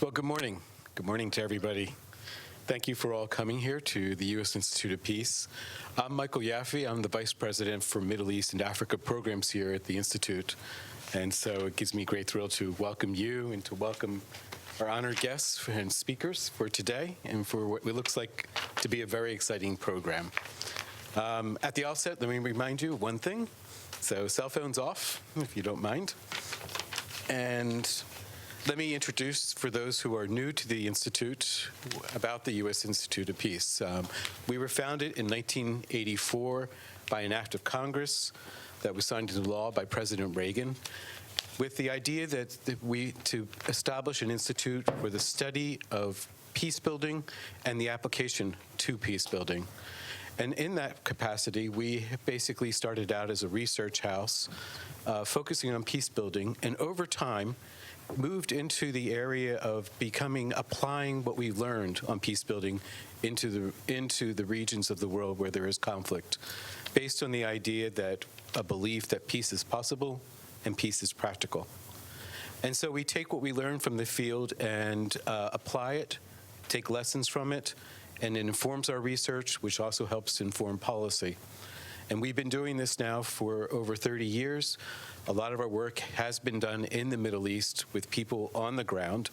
Well, good morning. Good morning to everybody. Thank you for all coming here to the U.S. Institute of Peace. I'm Michael Yaffe. I'm the Vice President for Middle East and Africa programs here at the Institute. And so it gives me great thrill to welcome you and to welcome our honored guests and speakers for today and for what looks like to be a very exciting program. At the outset, let me remind you of one thing. So cell phones off, if you don't mind. And let me introduce, for those who are new to the Institute, about the U.S. Institute of Peace. We were founded in 1984 by an act of Congress that was signed into law by President Reagan, with the idea that to establish an institute for the study of peace building and the application to peace building. And in that capacity, we basically started out as a research house focusing on peace building, and over time moved into the area of applying what we learned on peace building into the regions of the world where there is conflict, based on the idea that a belief that peace is possible and peace is practical. And so we take what we learn from the field and apply it, take lessons from it, and it informs our research, which also helps inform policy. And we've been doing this now for over 30 years. A lot of our work has been done in the Middle East with people on the ground.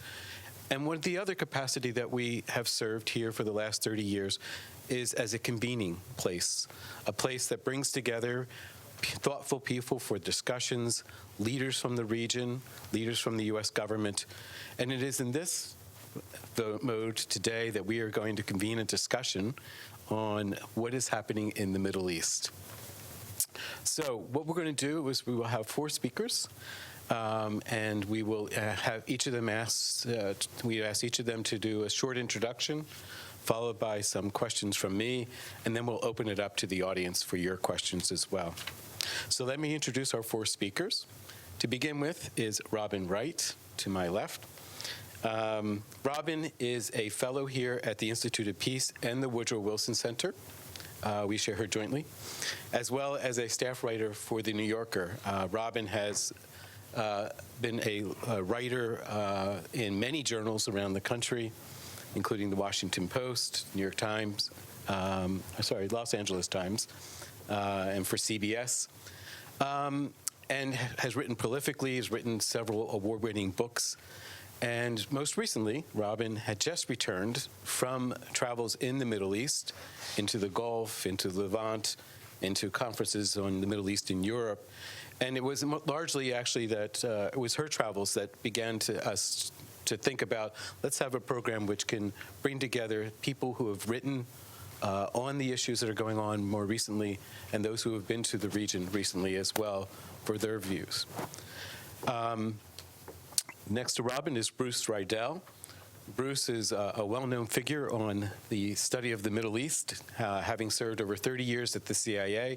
And one of the other capacity that we have served here for the last 30 years is as a convening place, a place that brings together thoughtful people for discussions, leaders from the region, leaders from the U.S. government. And it is in this mode today that we are going to convene a discussion on what is happening in the Middle East. So what we're going to do is we will have 4 speakers, and we will have each of them we ask each of them to do a short introduction, followed by some questions from me, and then we'll open it up to the audience for your questions as well. So let me introduce our 4 speakers. To begin with is Robin Wright, to my left. Robin is a fellow here at the Institute of Peace and the Woodrow Wilson Center. We share her jointly, as well as a staff writer for The New Yorker. Robin has been a writer in many journals around the country, including the Washington Post, New York Times, Los Angeles Times, and for CBS, and has written prolifically, has written several award-winning books. And most recently, Robin had just returned from travels in the Middle East, into the Gulf, into Levant, into conferences on the Middle East and Europe. And it was largely actually that it was her travels that began us to think about, let's have a program which can bring together people who have written on the issues that are going on more recently, and those who have been to the region recently as well for their views. Next to Robin is Bruce Riedel. Bruce is a well-known figure on the study of the Middle East, having served over 30 years at the CIA,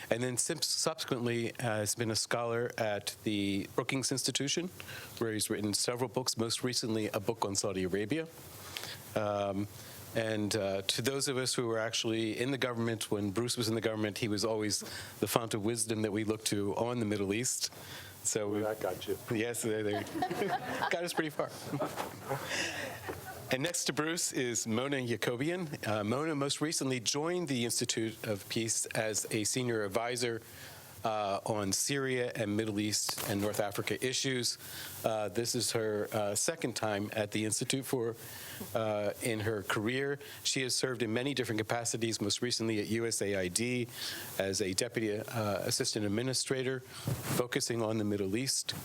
and then subsequently has been a scholar at the Brookings Institution, where he's written several books, most recently a book on Saudi Arabia. And to those of us who were actually in the government, when Bruce was in the government, he was always the font of wisdom that we look to on the Middle East. So that got you. Yes, they got us pretty far. And next to Bruce is Mona Yacobian. Mona most recently joined the Institute of Peace as a senior advisor on Syria and Middle East and North Africa issues. This is her second time at the Institute in her career. She has served in many different capacities, most recently at USAID as a deputy assistant administrator, focusing on the Middle East.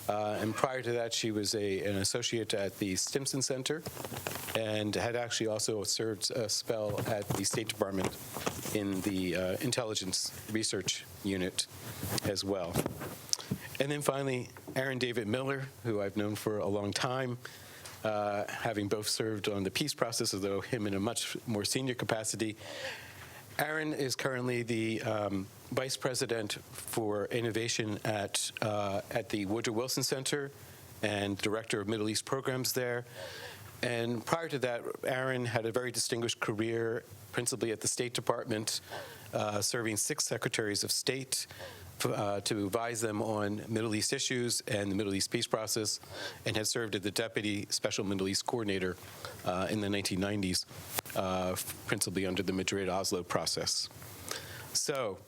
And prior to that, she was an associate at the Stimson Center and had actually also served a spell at the State Department in the Intelligence Research Unit as well. And then finally, Aaron David Miller, who I've known for a long time, having both served on the peace process, although him in a much more senior capacity. Aaron is currently the Vice President for Innovation at the Woodrow Wilson Center and Director of Middle East Programs there. And prior to that, Aaron had a very distinguished career, principally at the State Department, serving 6 secretaries of state, to advise them on Middle East issues and the Middle East peace process, and has served as the Deputy Special Middle East Coordinator in the 1990s, principally under the Madrid-Oslo process. So,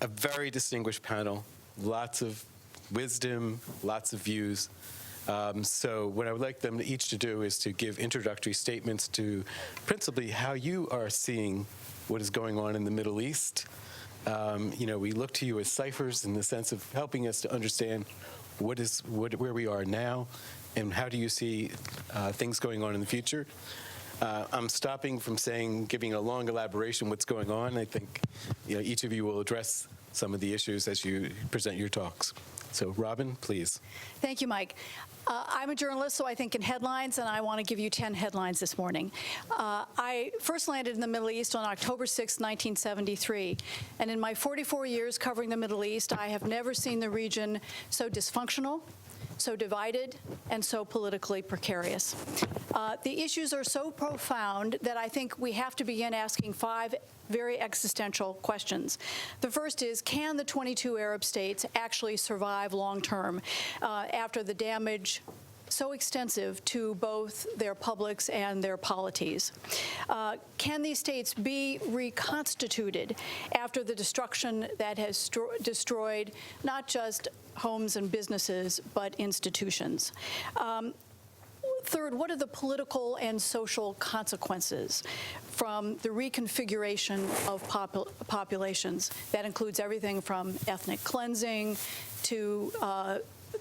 a very distinguished panel, lots of wisdom, lots of views. So what I would like them each to do is to give introductory statements to principally how you are seeing what is going on in the Middle East. We look to you as ciphers in the sense of helping us to understand where we are now and how do you see things going on in the future. I'm stopping from giving a long elaboration what's going on. I think each of you will address some of the issues as you present your talks. So, Robin, please. Thank you, Mike. I'm a journalist, so I think in headlines, and I want to give you 10 headlines this morning. I first landed in the Middle East on October 6, 1973, and in my 44 years covering the Middle East, I have never seen the region so dysfunctional, so divided, and so politically precarious. The issues are so profound that I think we have to begin asking 5 very existential questions. The first is, can the 22 Arab states actually survive long-term after the damage so extensive to both their publics and their polities? Can these states be reconstituted after the destruction that has destroyed not just homes and businesses, but institutions? Third, what are the political and social consequences from the reconfiguration of populations? That includes everything from ethnic cleansing to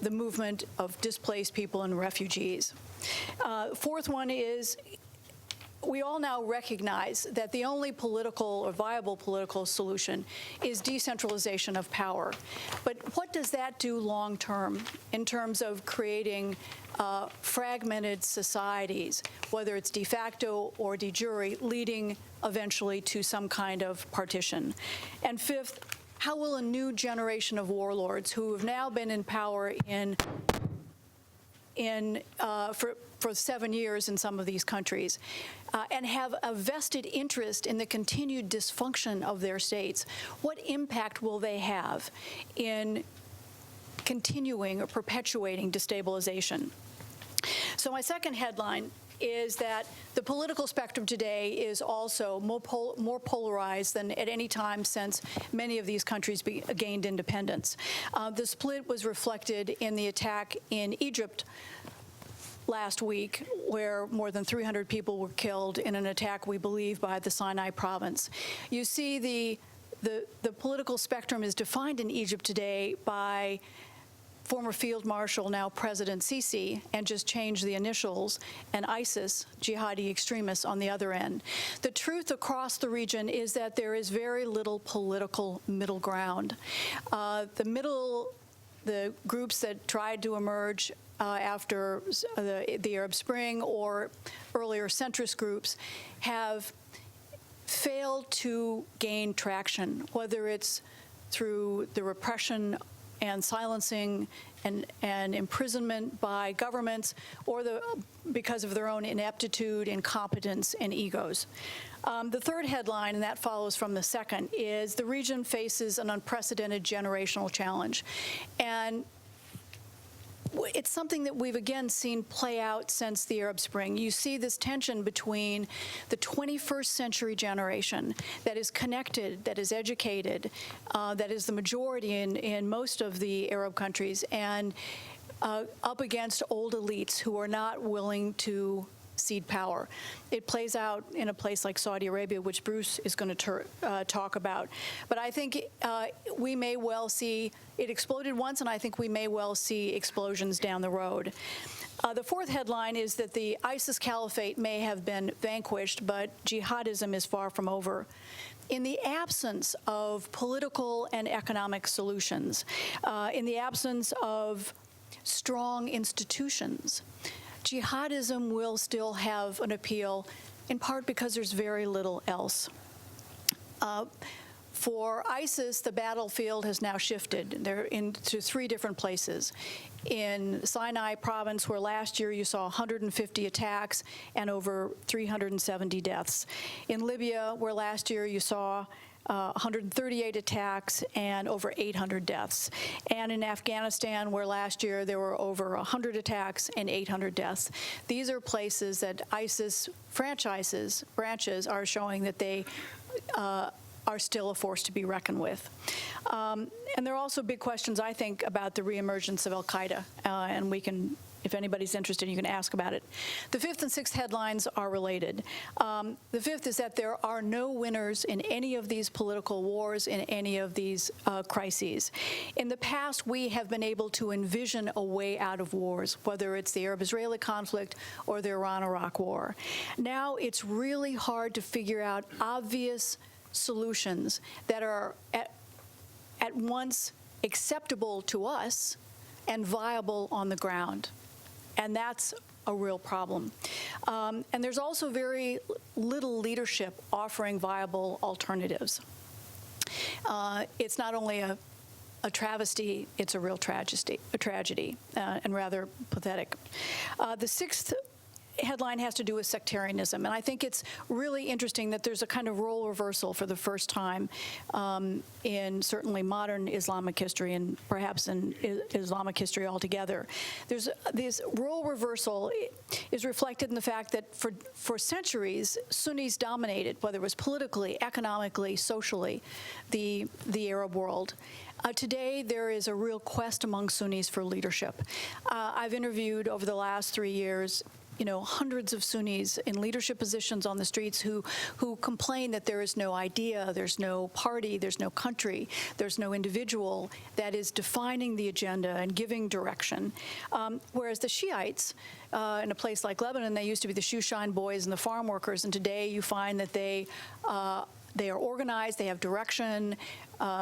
the movement of displaced people and refugees. Fourth one is, we all now recognize that the only political or viable political solution is decentralization of power. But what does that do long term in terms of creating fragmented societies, whether it's de facto or de jure, leading eventually to some kind of partition? And fifth, how will a new generation of warlords who have now been in power for 7 years in some of these countries, and have a vested interest in the continued dysfunction of their states, what impact will they have in continuing or perpetuating destabilization? So my second headline is that the political spectrum today is also more polarized than at any time since many of these countries gained independence. The split was reflected in the attack in Egypt last week, where more than 300 people were killed in an attack, we believe, by the Sinai province. You see the political spectrum is defined in Egypt today by former Field Marshal, now President Sisi, and just changed the initials, and ISIS, jihadi extremists, on the other end. The truth across the region is that there is very little political middle ground. The groups that tried to emerge after the Arab Spring or earlier centrist groups have failed to gain traction, whether it's through the repression and silencing and imprisonment by governments, or because of their own ineptitude, incompetence, and egos. The third headline, and that follows from the second, is the region faces an unprecedented generational challenge. And it's something that we've again seen play out since the Arab Spring. You see this tension between the 21st century generation that is connected, that is educated, that is the majority in most of the Arab countries, and up against old elites who are not willing to cede power. It plays out in a place like Saudi Arabia, which Bruce is going to talk about. But I think we may well see, it exploded once, and I think we may well see explosions down the road. The fourth headline is that the ISIS caliphate may have been vanquished, but jihadism is far from over. In the absence of political and economic solutions, in the absence of strong institutions, jihadism will still have an appeal, in part because there's very little else. For ISIS, the battlefield has now shifted. They're into 3 different places. In Sinai province, where last year you saw 150 attacks and over 370 deaths. In Libya, where last year you saw 138 attacks and over 800 deaths. And in Afghanistan, where last year there were over 100 attacks and 800 deaths. These are places that ISIS branches are showing that they are still a force to be reckoned with. And there are also big questions, I think, about the reemergence of al-Qaeda, and we can, if anybody's interested, you can ask about it. The fifth and sixth headlines are related. The fifth is that there are no winners in any of these political wars, in any of these crises. In the past, we have been able to envision a way out of wars, whether it's the Arab-Israeli conflict or the Iran-Iraq war. Now it's really hard to figure out obvious solutions that are at once acceptable to us and viable on the ground. And that's a real problem. And there's also very little leadership offering viable alternatives. It's not only a travesty, it's a real tragedy, and rather pathetic. The sixth headline has to do with sectarianism, and I think it's really interesting that there's a kind of role reversal for the first time in certainly modern Islamic history and perhaps in Islamic history altogether. There's this role reversal is reflected in the fact that for centuries, Sunnis dominated, whether it was politically, economically, socially, the Arab world. Today, there is a real quest among Sunnis for leadership. I've interviewed over the last 3 years hundreds of Sunnis in leadership positions on the streets who complain that there is no idea, there's no party, there's no country, there's no individual that is defining the agenda and giving direction. Whereas the Shiites, in a place like Lebanon, they used to be the shoeshine boys and the farm workers, and today you find that they are organized, they have direction,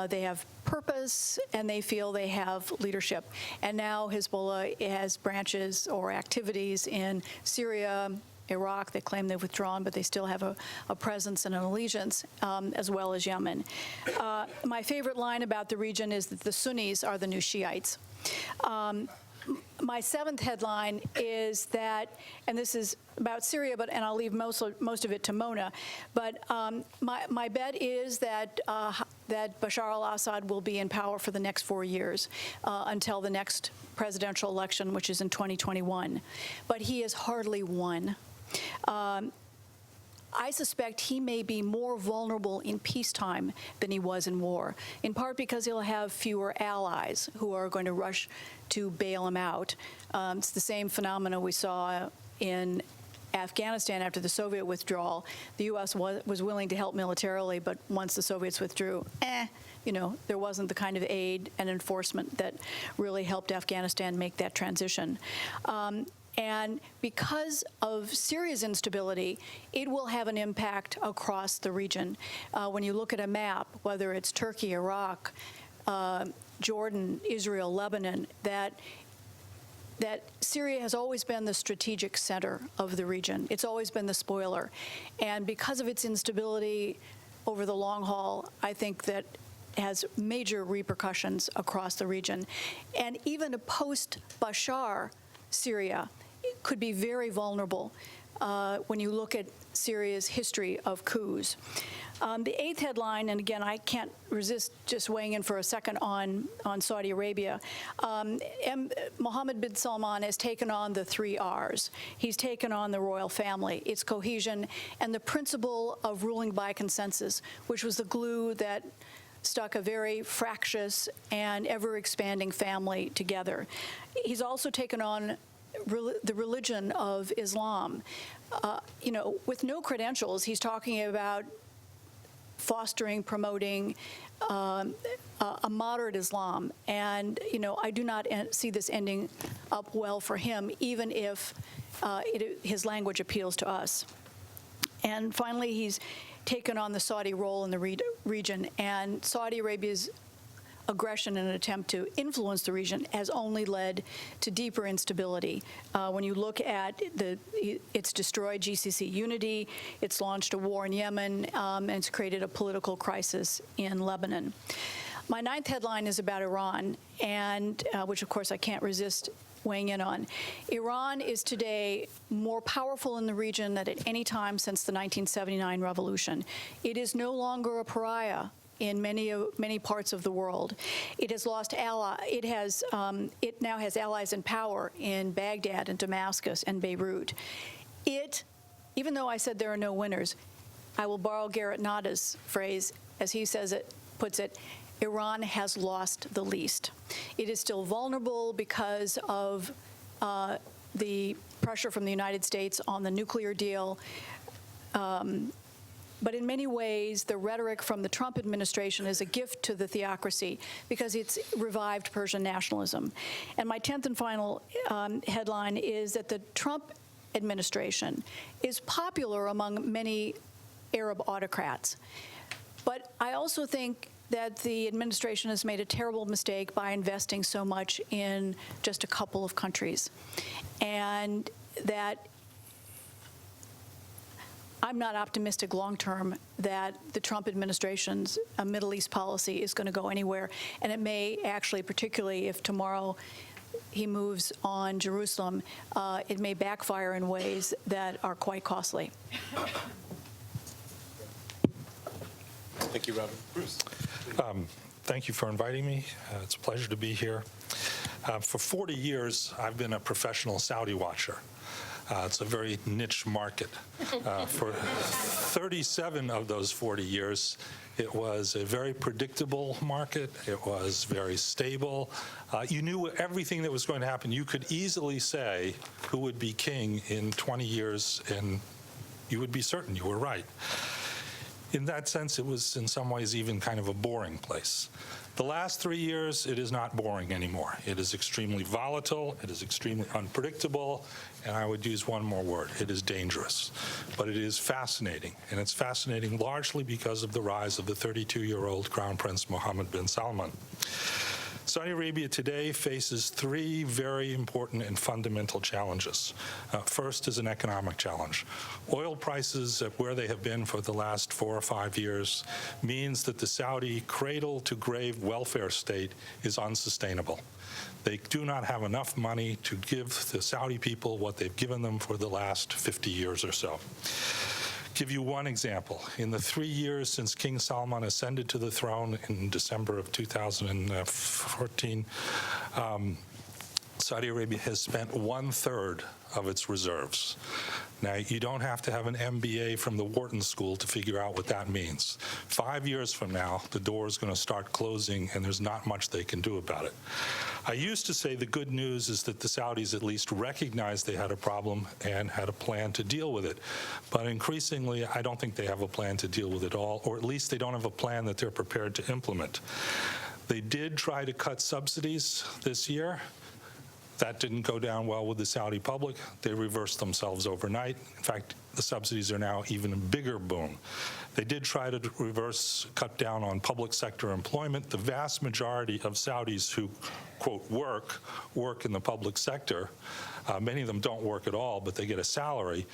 they have purpose, and they feel they have leadership. And now Hezbollah has branches or activities in Syria, Iraq. They claim they've withdrawn, but they still have a presence and an allegiance, as well as Yemen. My favorite line about the region is that the Sunnis are the new Shiites. My seventh headline is that, and this is about Syria, and I'll leave most of it to Mona, but my bet is that Bashar al-Assad will be in power for the next 4 years until the next presidential election, which is in 2021. But he has hardly won. I suspect he may be more vulnerable in peacetime than he was in war, in part because he'll have fewer allies who are going to rush to bail him out. It's the same phenomena we saw in Afghanistan after the Soviet withdrawal. The U.S. was willing to help militarily, but once the Soviets withdrew, there wasn't the kind of aid and enforcement that really helped Afghanistan make that transition. And because of Syria's instability, it will have an impact across the region. When you look at a map, whether it's Turkey, Iraq, Jordan, Israel, Lebanon, that Syria has always been the strategic center of the region. It's always been the spoiler. And because of its instability over the long haul, I think that has major repercussions across the region. And even a post-Bashar Syria could be very vulnerable when you look at Syria's history of coups. The eighth headline, and again, I can't resist just weighing in for a second on Saudi Arabia. Mohammed bin Salman has taken on the 3 Rs. He's taken on the royal family, its cohesion, and the principle of ruling by consensus, which was the glue that stuck a very fractious and ever-expanding family together. He's also taken on the religion of Islam. With no credentials, he's talking about fostering, promoting a moderate Islam. And, I do not see this ending up well for him, even if his language appeals to us. And finally, he's taken on the Saudi role in the region, and Saudi Arabia's aggression in an attempt to influence the region has only led to deeper instability. When you look at it's destroyed GCC unity, it's launched a war in Yemen, and it's created a political crisis in Lebanon. My ninth headline is about Iran, and which, of course, I can't resist weighing in on. Iran is today more powerful in the region than at any time since the 1979 revolution. It is no longer a pariah in many parts of the world. It has lost it now has allies in power in Baghdad and Damascus and Beirut. Even though I said there are no winners, I will borrow Garrett Nada's phrase, as he puts it, Iran has lost the least. It is still vulnerable because of the pressure from the United States on the nuclear deal. But in many ways, the rhetoric from the Trump administration is a gift to the theocracy because it's revived Persian nationalism. And my 10th and final headline is that the Trump administration is popular among many Arab autocrats. But I also think that the administration has made a terrible mistake by investing so much in just a couple of countries. And that I'm not optimistic long-term that the Trump administration's Middle East policy is going to go anywhere. And it may actually, particularly if tomorrow he moves on Jerusalem, it may backfire in ways that are quite costly. Thank you, Robin. Bruce. Thank you for inviting me. It's a pleasure to be here. For 40 years, I've been a professional Saudi watcher. It's a very niche market. For 37 of those 40 years, it was a very predictable market. It was very stable. You knew everything that was going to happen. You could easily say who would be king in 20 years, and you would be certain you were right. In that sense, it was in some ways even kind of a boring place. The last 3 years, it is not boring anymore. It is extremely volatile, it is extremely unpredictable, and I would use one more word, it is dangerous. But it is fascinating, and it's fascinating largely because of the rise of the 32-year-old Crown Prince Mohammed bin Salman. Saudi Arabia today faces three very important and fundamental challenges. First is an economic challenge. Oil prices at where they have been for the last 4 or 5 years means that the Saudi cradle-to-grave welfare state is unsustainable. They do not have enough money to give the Saudi people what they've given them for the last 50 years or so. Give you one example. In the 3 years since King Salman ascended to the throne in December of 2014, Saudi Arabia has spent 1/3 of its reserves. Now, you don't have to have an MBA from the Wharton School to figure out what that means. 5 years from now, the door is going to start closing, and there's not much they can do about it. I used to say the good news is that the Saudis at least recognized they had a problem and had a plan to deal with it. But increasingly, I don't think they have a plan to deal with it all, or at least they don't have a plan that they're prepared to implement. They did try to cut subsidies this year. That didn't go down well with the Saudi public. They reversed themselves overnight. In fact, the subsidies are now even a bigger boom. They did try to cut down on public sector employment. The vast majority of Saudis who, quote, work in the public sector. Many of them don't work at all, but they get a salary.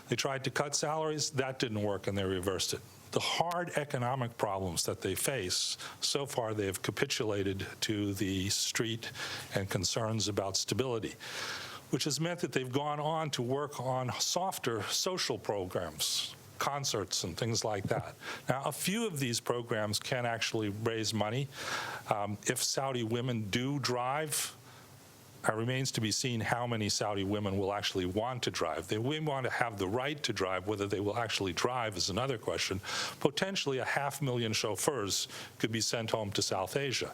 They tried to cut salaries. That didn't work, and they reversed it. The hard economic problems that they face, so far they have capitulated to the street and concerns about stability, which has meant that they've gone on to work on softer social programs, concerts and things like that. Now, a few of these programs can actually raise money. If Saudi women do drive, it remains to be seen how many Saudi women will actually want to drive. They will want to have the right to drive. Whether they will actually drive is another question. Potentially 500,000 chauffeurs could be sent home to South Asia,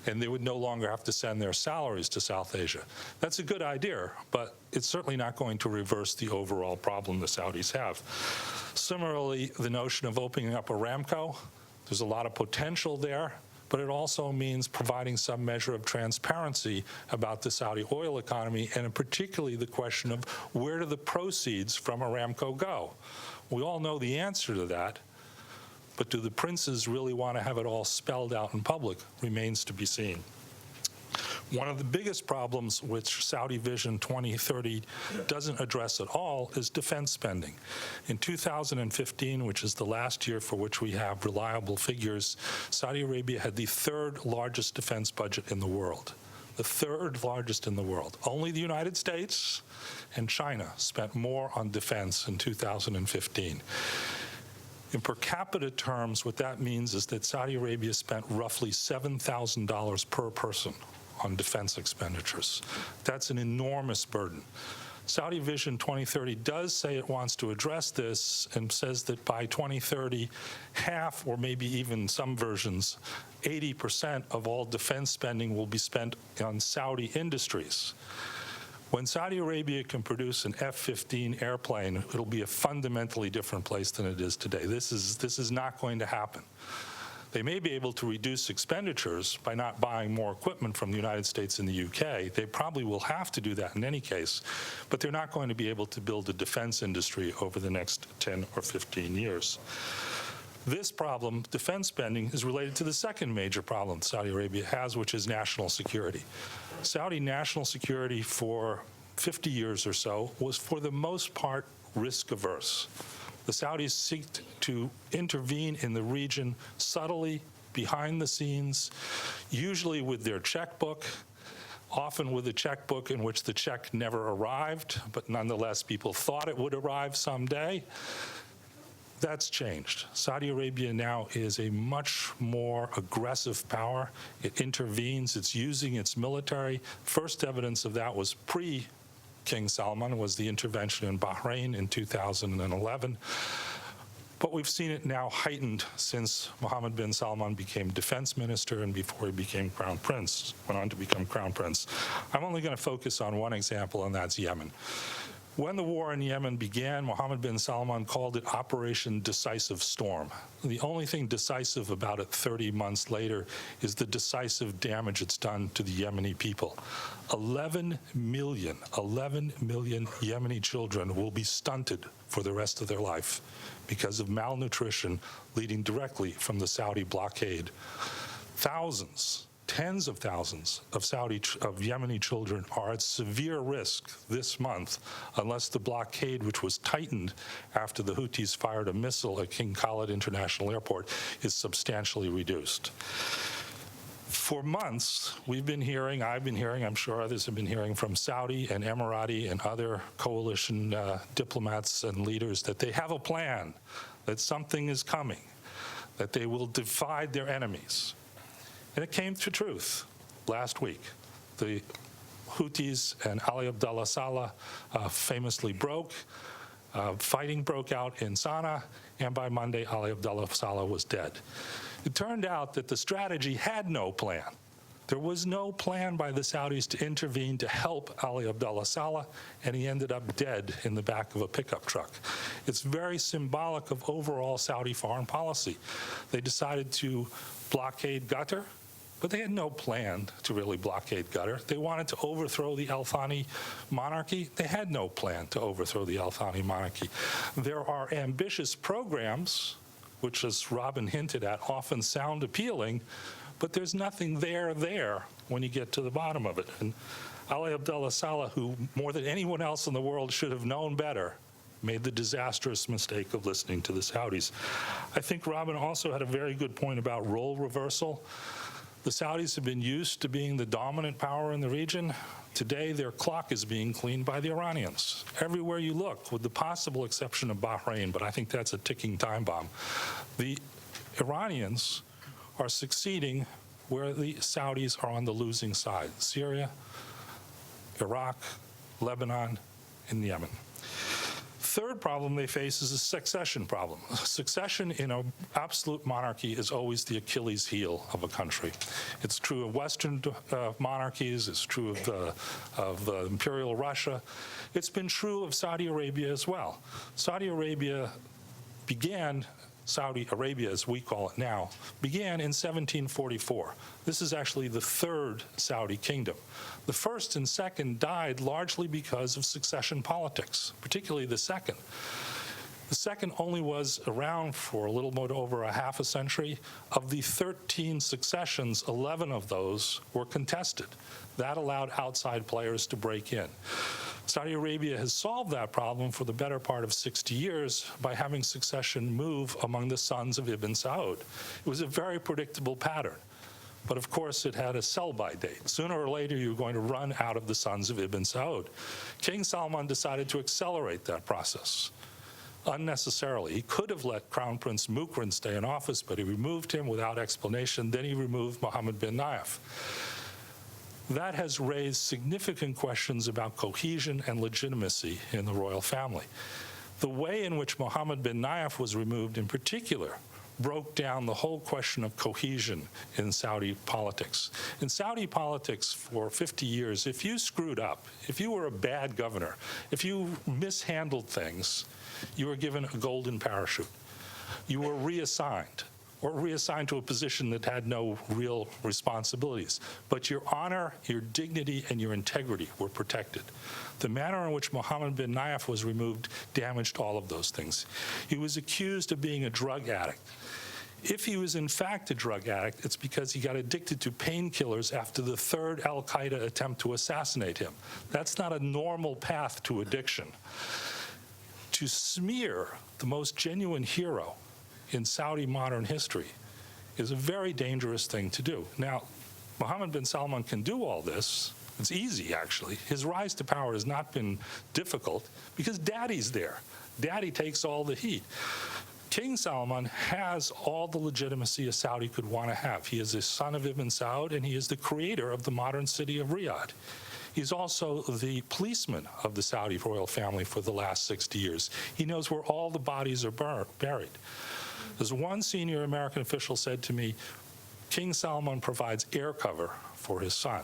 and they would no longer have to send their salaries to South Asia. That's a good idea, but it's certainly not going to reverse the overall problem the Saudis have. Similarly, the notion of opening up Aramco, there's a lot of potential there, but it also means providing some measure of transparency about the Saudi oil economy, and particularly the question of where do the proceeds from Aramco go? We all know the answer to that, but do the princes really want to have it all spelled out in public? Remains to be seen. One of the biggest problems which Saudi Vision 2030 doesn't address at all is defense spending. In 2015, which is the last year for which we have reliable figures, Saudi Arabia had the 3rd largest defense budget in the world. the third largest in the world. Only the United States and China spent more on defense in 2015. In per capita terms, what that means is that Saudi Arabia spent roughly $7,000 per person on defense expenditures. That's an enormous burden. Saudi Vision 2030 does say it wants to address this and says that by 2030, half or maybe even some versions, 80% of all defense spending will be spent on Saudi industries. When Saudi Arabia can produce an F-15 airplane, it'll be a fundamentally different place than it is today. This is not going to happen. They may be able to reduce expenditures by not buying more equipment from the United States and the UK. They probably will have to do that in any case, but they're not going to be able to build a defense industry over the next 10 or 15 years. This problem, defense spending, is related to the second major problem Saudi Arabia has, which is national security. Saudi national security for 50 years or so was, for the most part, risk-averse. The Saudis seek to intervene in the region subtly, behind the scenes, usually with their checkbook, often with a checkbook in which the check never arrived, but nonetheless people thought it would arrive someday. That's changed. Saudi Arabia now is a much more aggressive power. It intervenes. It's using its military. First evidence of that was pre-King Salman, was the intervention in Bahrain in 2011. But we've seen it now heightened since Mohammed bin Salman became defense minister and before he became crown prince, went on to become crown prince. I'm only going to focus on one example, and that's Yemen. When the war in Yemen began, Mohammed bin Salman called it Operation Decisive Storm. The only thing decisive about it 30 months later is the decisive damage it's done to the Yemeni people. 11 million Yemeni children will be stunted for the rest of their life because of malnutrition leading directly from the Saudi blockade. Thousands, tens of thousands of Yemeni children are at severe risk this month unless the blockade, which was tightened after the Houthis fired a missile at King Khalid International Airport, is substantially reduced. For months, I've been hearing, I'm sure others have been hearing from Saudi and Emirati and other coalition diplomats and leaders that they have a plan, that something is coming, that they will divide their enemies. And it came to truth last week. The Houthis and Ali Abdullah Saleh famously broke. Fighting broke out in Sana'a, and by Monday, Ali Abdullah Saleh was dead. It turned out that the strategy had no plan. There was no plan by the Saudis to intervene to help Ali Abdullah Saleh, and he ended up dead in the back of a pickup truck. It's very symbolic of overall Saudi foreign policy. They decided to blockade Qatar, but they had no plan to really blockade Qatar. They wanted to overthrow the Al Thani monarchy. They had no plan to overthrow the Al Thani monarchy. There are ambitious programs, which, as Robin hinted at, often sound appealing, but there's nothing there when you get to the bottom of it. And Ali Abdullah Saleh, who more than anyone else in the world should have known better, made the disastrous mistake of listening to the Saudis. I think Robin also had a very good point about role reversal. The Saudis have been used to being the dominant power in the region. Today, their clock is being cleaned by the Iranians. Everywhere you look, with the possible exception of Bahrain, but I think that's a ticking time bomb, the Iranians are succeeding where the Saudis are on the losing side: Syria, Iraq, Lebanon, and Yemen. Third problem they face is a succession problem. Succession in an absolute monarchy is always the Achilles heel of a country. It's true of Western monarchies. It's true of Imperial Russia. It's been true of Saudi Arabia as well. Saudi Arabia, as we call it now, began in 1744. This is actually the third Saudi kingdom. The first and second died largely because of succession politics, particularly the second. The second only was around for a little more over a half a century. Of the 13 successions, 11 of those were contested. That allowed outside players to break in. Saudi Arabia has solved that problem for the better part of 60 years by having succession move among the sons of Ibn Saud. It was a very predictable pattern. But of course, it had a sell-by date. Sooner or later, you were going to run out of the sons of Ibn Saud. King Salman decided to accelerate that process unnecessarily. He could have let Crown Prince Mukran stay in office, but he removed him without explanation. Then he removed Mohammed bin Nayef. That has raised significant questions about cohesion and legitimacy in the royal family. The way in which Mohammed bin Nayef was removed in particular broke down the whole question of cohesion in Saudi politics. In Saudi politics for 50 years, if you screwed up, if you were a bad governor, if you mishandled things, you were given a golden parachute. You were reassigned, or reassigned to a position that had no real responsibilities. But your honor, your dignity, and your integrity were protected. The manner in which Mohammed bin Nayef was removed damaged all of those things. He was accused of being a drug addict. If he was in fact a drug addict, it's because he got addicted to painkillers after the third al-Qaeda attempt to assassinate him. That's not a normal path to addiction. To smear the most genuine hero in Saudi modern history is a very dangerous thing to do. Now, Mohammed bin Salman can do all this. It's easy, actually. His rise to power has not been difficult because Daddy's there. Daddy takes all the heat. King Salman has all the legitimacy a Saudi could want to have. He is a son of Ibn Saud, and he is the creator of the modern city of Riyadh. He's also the policeman of the Saudi royal family for the last 60 years. He knows where all the bodies are buried. As one senior American official said to me, King Salman provides air cover for his son.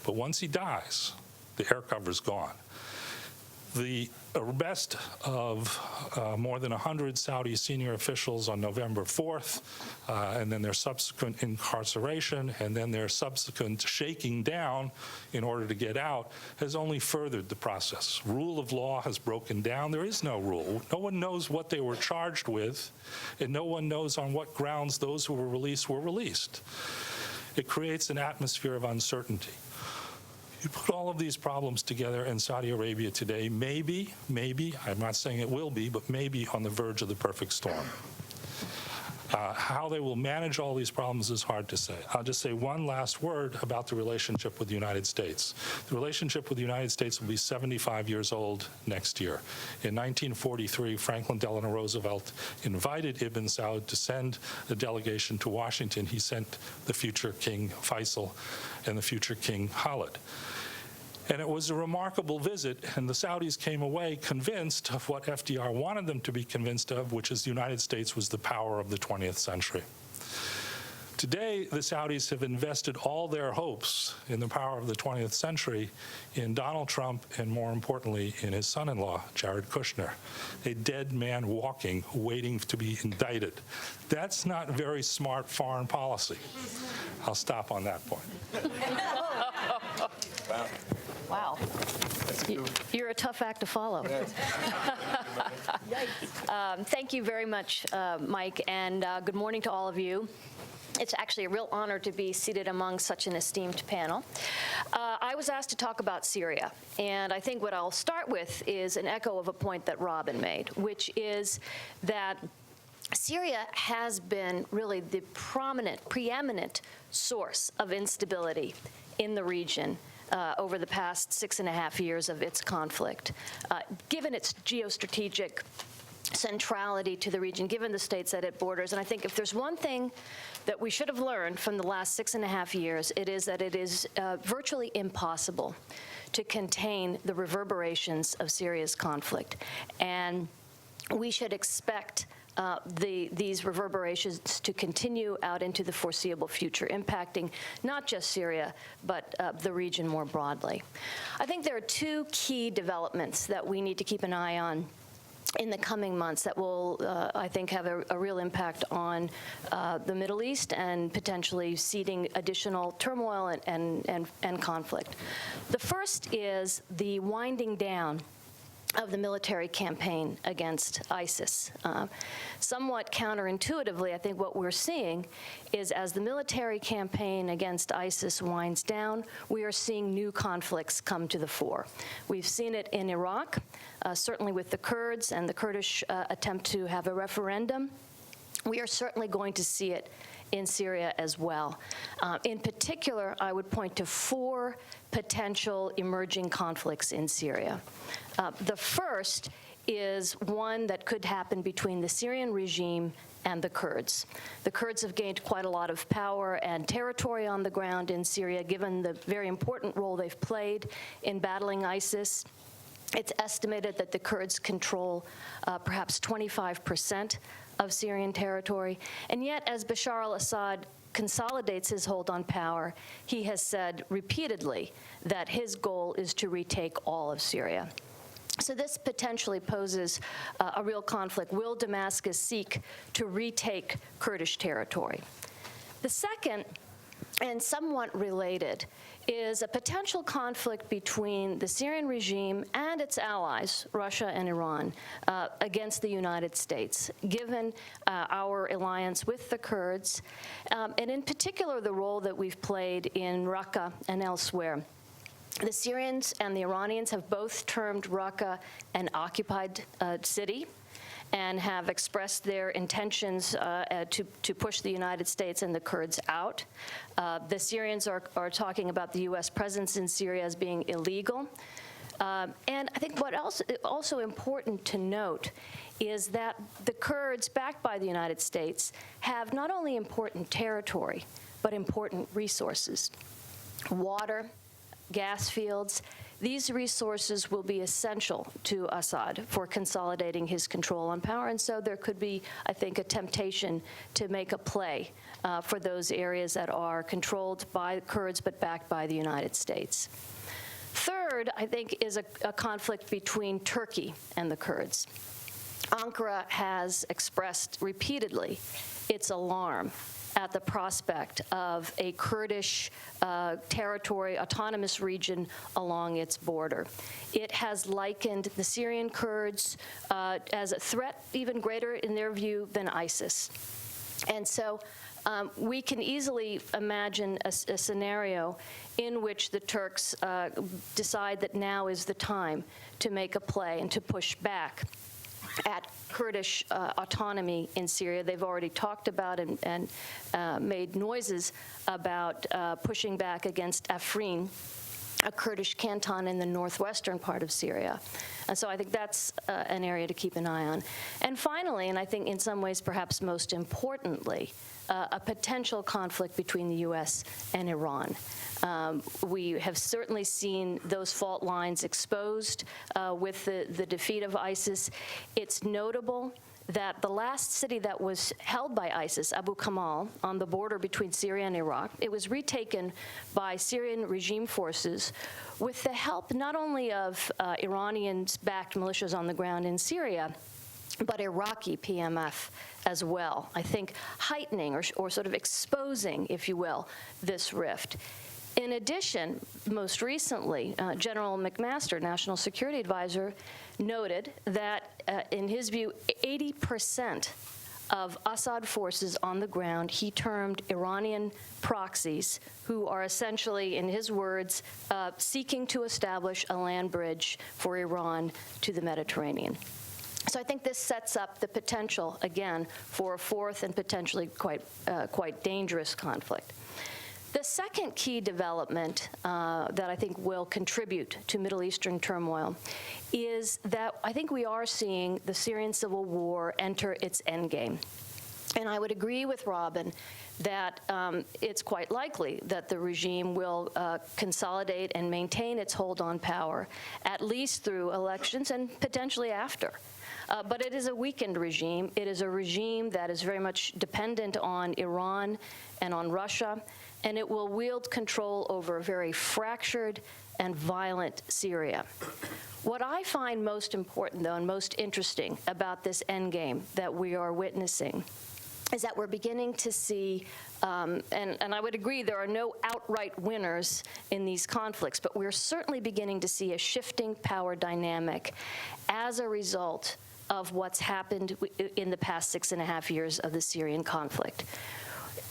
But once he dies, the air cover's gone. The arrest of more than 100 Saudi senior officials on November 4th, and then their subsequent incarceration, and then their subsequent shaking down in order to get out, has only furthered the process. Rule of law has broken down. There is no rule. No one knows what they were charged with, and no one knows on what grounds those who were released were released. It creates an atmosphere of uncertainty. You put all of these problems together, and Saudi Arabia today maybe, I'm not saying it will be, but maybe on the verge of the perfect storm. How they will manage all these problems is hard to say. I'll just say one last word about the relationship with the United States. The relationship with the United States will be 75 years old next year. In 1943, Franklin Delano Roosevelt invited Ibn Saud to send a delegation to Washington. He sent the future King Faisal and the future King Khalid. And it was a remarkable visit, and the Saudis came away convinced of what FDR wanted them to be convinced of, which is the United States was the power of the 20th century. Today, the Saudis have invested all their hopes in the power of the 20th century in Donald Trump and, more importantly, in his son-in-law, Jared Kushner, a dead man walking, waiting to be indicted. That's not very smart foreign policy. I'll stop on that point. Wow. You're a tough act to follow. Thank you very much, Mike, and good morning to all of you. It's actually a real honor to be seated among such an esteemed panel. I was asked to talk about Syria, and I think what I'll start with is an echo of a point that Robin made, which is that Syria has been really the preeminent source of instability in the region over the past 6.5 years of its conflict. Given its geostrategic centrality to the region, given the states that it borders, and I think if there's one thing that we should have learned from the last 6.5 years, it is that it is virtually impossible to contain the reverberations of Syria's conflict. And we should expect these reverberations to continue out into the foreseeable future, impacting not just Syria, but the region more broadly. I think there are two key developments that we need to keep an eye on in the coming months that will, I think, have a real impact on the Middle East and potentially seeding additional turmoil and conflict. The first is the winding down of the military campaign against ISIS. Somewhat counterintuitively, I think what we're seeing is as the military campaign against ISIS winds down, we are seeing new conflicts come to the fore. We've seen it in Iraq, certainly with the Kurds and the Kurdish attempt to have a referendum. We are certainly going to see it in Syria as well. In particular, I would point to 4 potential emerging conflicts in Syria. The first is one that could happen between the Syrian regime and the Kurds. The Kurds have gained quite a lot of power and territory on the ground in Syria, given the very important role they've played in battling ISIS. It's estimated that the Kurds control perhaps 25% of Syrian territory. And yet, as Bashar al-Assad consolidates his hold on power, he has said repeatedly that his goal is to retake all of Syria. So this potentially poses a real conflict. Will Damascus seek to retake Kurdish territory? The second, and somewhat related, is a potential conflict between the Syrian regime and its allies, Russia and Iran, against the United States, given our alliance with the Kurds, and in particular the role that we've played in Raqqa and elsewhere. The Syrians and the Iranians have both termed Raqqa an occupied city and have expressed their intentions to push the United States and the Kurds out. The Syrians are talking about the U.S. presence in Syria as being illegal. And I think what else also important to note is that the Kurds, backed by the United States, have not only important territory, but important resources. Water, gas fields. These resources will be essential to Assad for consolidating his control on power, and so there could be, I think, a temptation to make a play for those areas that are controlled by the Kurds but backed by the United States. Third, I think, is a conflict between Turkey and the Kurds. Ankara has expressed repeatedly its alarm at the prospect of a Kurdish territory, autonomous region along its border. It has likened the Syrian Kurds as a threat even greater, in their view, than ISIS. And so we can easily imagine a scenario in which the Turks decide that now is the time to make a play and to push back at Kurdish autonomy in Syria. They've already talked about and made noises about pushing back against Afrin, a Kurdish canton in the northwestern part of Syria. And so I think that's an area to keep an eye on. And finally, and I think in some ways perhaps most importantly, a potential conflict between the U.S. and Iran. We have certainly seen those fault lines exposed with the defeat of ISIS. It's notable that the last city that was held by ISIS, Abu Kamal, on the border between Syria and Iraq, it was retaken by Syrian regime forces with the help not only of Iranian-backed militias on the ground in Syria, but Iraqi PMF as well, I think heightening or sort of exposing, if you will, this rift. In addition, most recently, General McMaster, National Security Advisor, noted that, in his view, 80% of Assad forces on the ground he termed Iranian proxies, who are essentially, in his words, seeking to establish a land bridge for Iran to the Mediterranean. So I think this sets up the potential, again, for a fourth and potentially quite dangerous conflict. The second key development that I think will contribute to Middle Eastern turmoil is that I think we are seeing the Syrian civil war enter its endgame. And I would agree with Robin that it's quite likely that the regime will consolidate and maintain its hold on power, at least through elections and potentially after. But it is a weakened regime. It is a regime that is very much dependent on Iran and on Russia, and it will wield control over a very fractured and violent Syria. What I find most important, though, and most interesting about this endgame that we are witnessing is that we're beginning to see, and I would agree there are no outright winners in these conflicts, but we're certainly beginning to see a shifting power dynamic as a result of what's happened in the past 6.5 years of the Syrian conflict.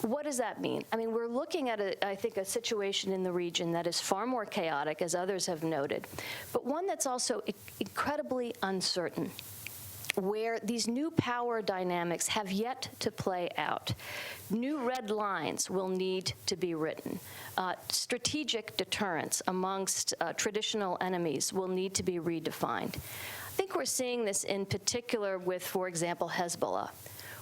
What does that mean? I mean, we're looking at, I think, a situation in the region that is far more chaotic, as others have noted, but one that's also incredibly uncertain. where these new power dynamics have yet to play out. New red lines will need to be written. Strategic deterrence amongst traditional enemies will need to be redefined. I think we're seeing this in particular with, for example, Hezbollah,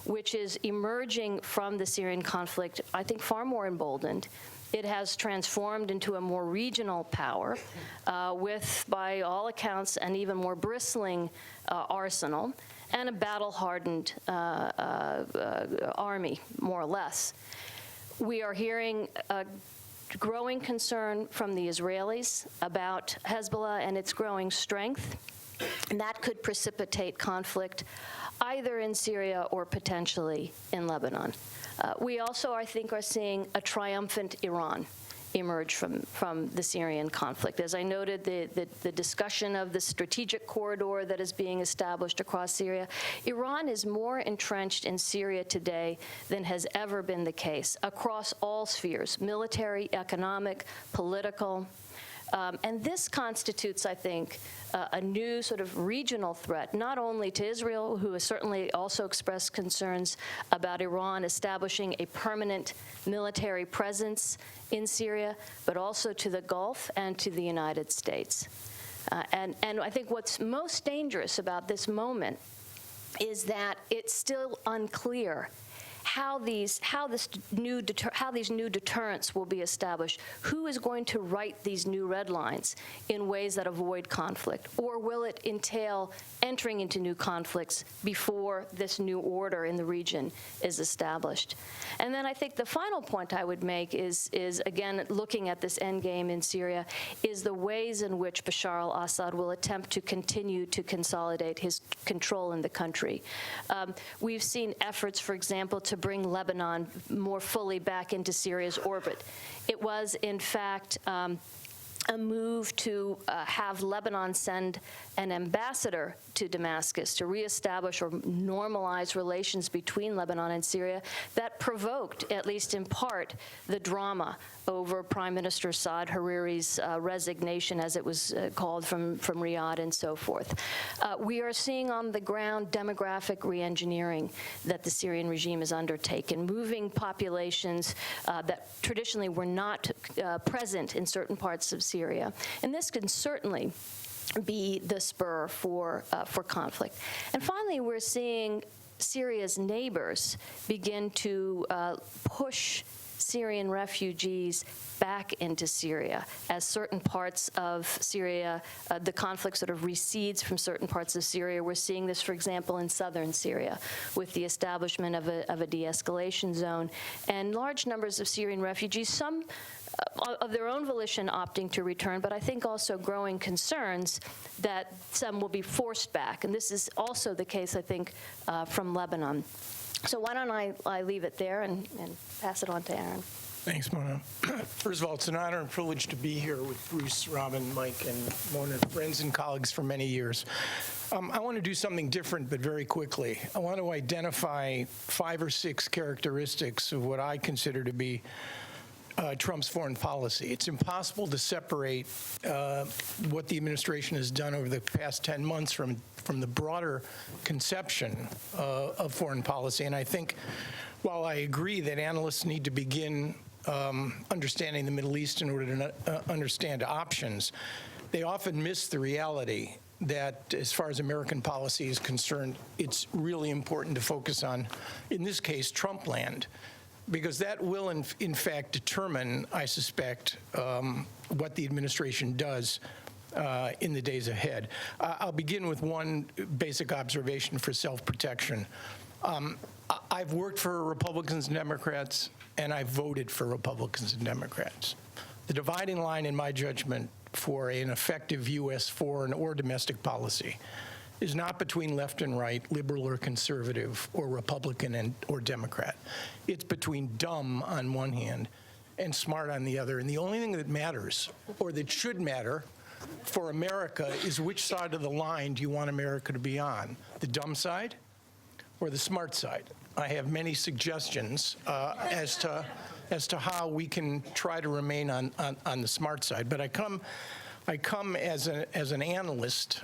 which is emerging from the Syrian conflict, I think, far more emboldened. It has transformed into a more regional power with, by all accounts, an even more bristling arsenal and a battle-hardened army, more or less. We are hearing growing concern from the Israelis about Hezbollah and its growing strength, and that could precipitate conflict either in Syria or potentially in Lebanon. We also, I think, are seeing a triumphant Iran emerge from the Syrian conflict. As I noted, the discussion of the strategic corridor that is being established across Syria, Iran is more entrenched in Syria today than has ever been the case across all spheres, military, economic, political. And this constitutes, I think, a new sort of regional threat, not only to Israel, who has certainly also expressed concerns about Iran establishing a permanent military presence in Syria, but also to the Gulf and to the United States. And I think what's most dangerous about this moment is that it's still unclear how these new deterrents will be established. Who is going to write these new red lines in ways that avoid conflict? Or will it entail entering into new conflicts before this new order in the region is established? And then I think the final point I would make is again, looking at this endgame in Syria, is the ways in which Bashar al-Assad will attempt to continue to consolidate his control in the country. We've seen efforts, for example, to bring Lebanon more fully back into Syria's orbit. It was, in fact, a move to have Lebanon send an ambassador to Damascus to reestablish or normalize relations between Lebanon and Syria that provoked, at least in part, the drama over Prime Minister Saad Hariri's resignation, as it was called, from Riyadh and so forth. We are seeing on the ground demographic reengineering that the Syrian regime has undertaken, moving populations that traditionally were not present in certain parts of Syria. And this can certainly be the spur for conflict. And finally, we're seeing Syria's neighbors begin to push Syrian refugees back into Syria as certain parts of Syria, the conflict sort of recedes from certain parts of Syria. We're seeing this, for example, in southern Syria with the establishment of a de-escalation zone and large numbers of Syrian refugees, some of their own volition opting to return, but I think also growing concerns that some will be forced back. And this is also the case, I think, from Lebanon. So why don't I leave it there and pass it on to Aaron. Thanks, Mona. First of all, it's an honor and privilege to be here with Bruce, Robin, Mike, and Mona, friends and colleagues for many years. I want to do something different, but very quickly. I want to identify 5 or 6 characteristics of what I consider to be Trump's foreign policy. It's impossible to separate what the administration has done over the past 10 months from the broader conception of foreign policy. And I think, while I agree that analysts need to begin understanding the Middle East in order to understand options, they often miss the reality that, as far as American policy is concerned, it's really important to focus on, in this case, Trump land, because that will, in fact, determine, I suspect, what the administration does in the days ahead. I'll begin with one basic observation for self-protection. I've worked for Republicans and Democrats, and I've voted for Republicans and Democrats. The dividing line, in my judgment, for an effective U.S. foreign or domestic policy is not between left and right, liberal or conservative, or Republican or Democrat. It's between dumb on one hand and smart on the other. And the only thing that matters, or that should matter, for America is which side of the line do you want America to be on, the dumb side or the smart side? I have many suggestions as to how we can try to remain on the smart side. But I come as an analyst,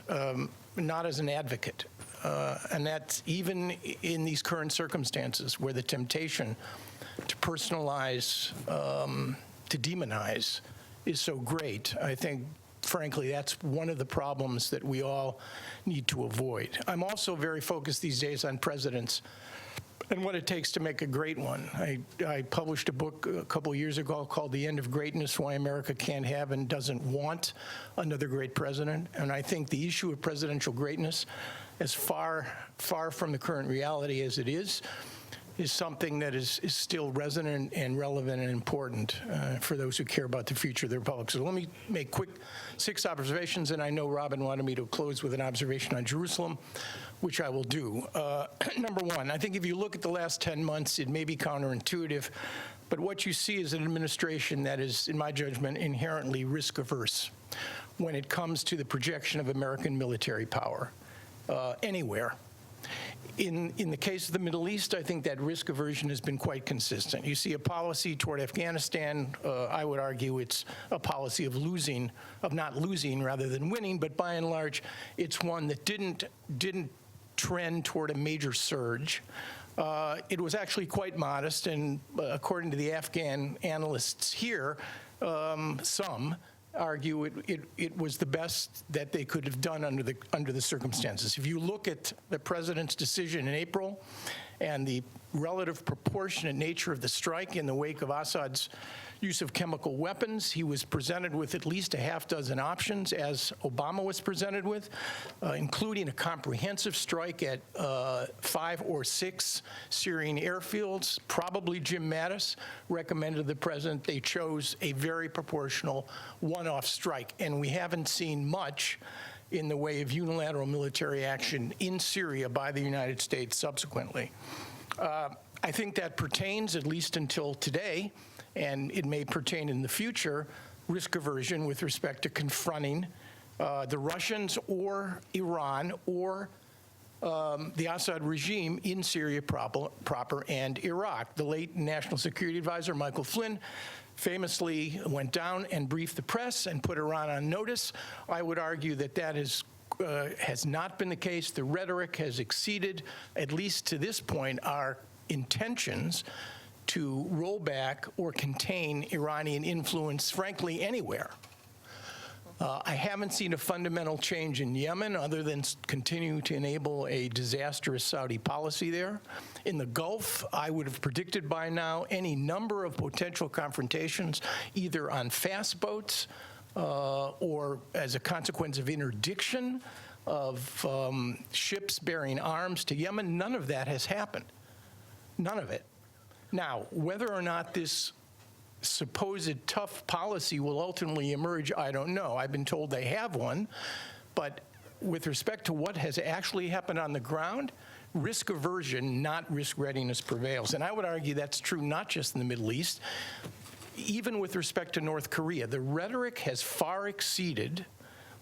not as an advocate. and that's even in these current circumstances where the temptation to personalize, to demonize is so great. I think, frankly, that's one of the problems that we all need to avoid. I'm also very focused these days on presidents and what it takes to make a great one. I published a book a couple of years ago called The End of Greatness, Why America Can't Have and Doesn't Want Another Great President. And I think the issue of presidential greatness, as far from the current reality as it is something that is still resonant and relevant and important for those who care about the future of the Republic. So let me make quick 6 observations, and I know Robin wanted me to close with an observation on Jerusalem, which I will do. Number one, I think if you look at the last 10 months, it may be counterintuitive, but what you see is an administration that is, in my judgment, inherently risk-averse when it comes to the projection of American military power anywhere. In the case of the Middle East, I think that risk aversion has been quite consistent. You see a policy toward Afghanistan. I would argue it's a policy of not losing rather than winning, but by and large, it's one that didn't trend toward a major surge. It was actually quite modest, and according to the Afghan analysts here, some argue it was the best that they could have done under the circumstances. If you look at the president's decision in April and the relative proportionate nature of the strike in the wake of Assad's use of chemical weapons, he was presented with at least a half dozen options, as Obama was presented with, including a comprehensive strike at 5 or 6 Syrian airfields. Probably Jim Mattis recommended to the president they chose a very proportional one-off strike, and we haven't seen much in the way of unilateral military action in Syria by the United States subsequently. I think that pertains, at least until today, and it may pertain in the future, risk aversion with respect to confronting the Russians or Iran or the Assad regime in Syria proper and Iraq. The late National Security Advisor Michael Flynn famously went down and briefed the press and put Iran on notice. I would argue that has not been the case. The rhetoric has exceeded, at least to this point, our intentions to roll back or contain Iranian influence, frankly, anywhere. I haven't seen a fundamental change in Yemen other than continuing to enable a disastrous Saudi policy there. In the Gulf, I would have predicted by now any number of potential confrontations, either on fast boats or as a consequence of interdiction of ships bearing arms to Yemen. None of that has happened. None of it. Now, whether or not this supposed tough policy will ultimately emerge, I don't know. I've been told they have one, but with respect to what has actually happened on the ground, risk aversion, not risk readiness, prevails. And I would argue that's true not just in the Middle East, even with respect to North Korea. The rhetoric has far exceeded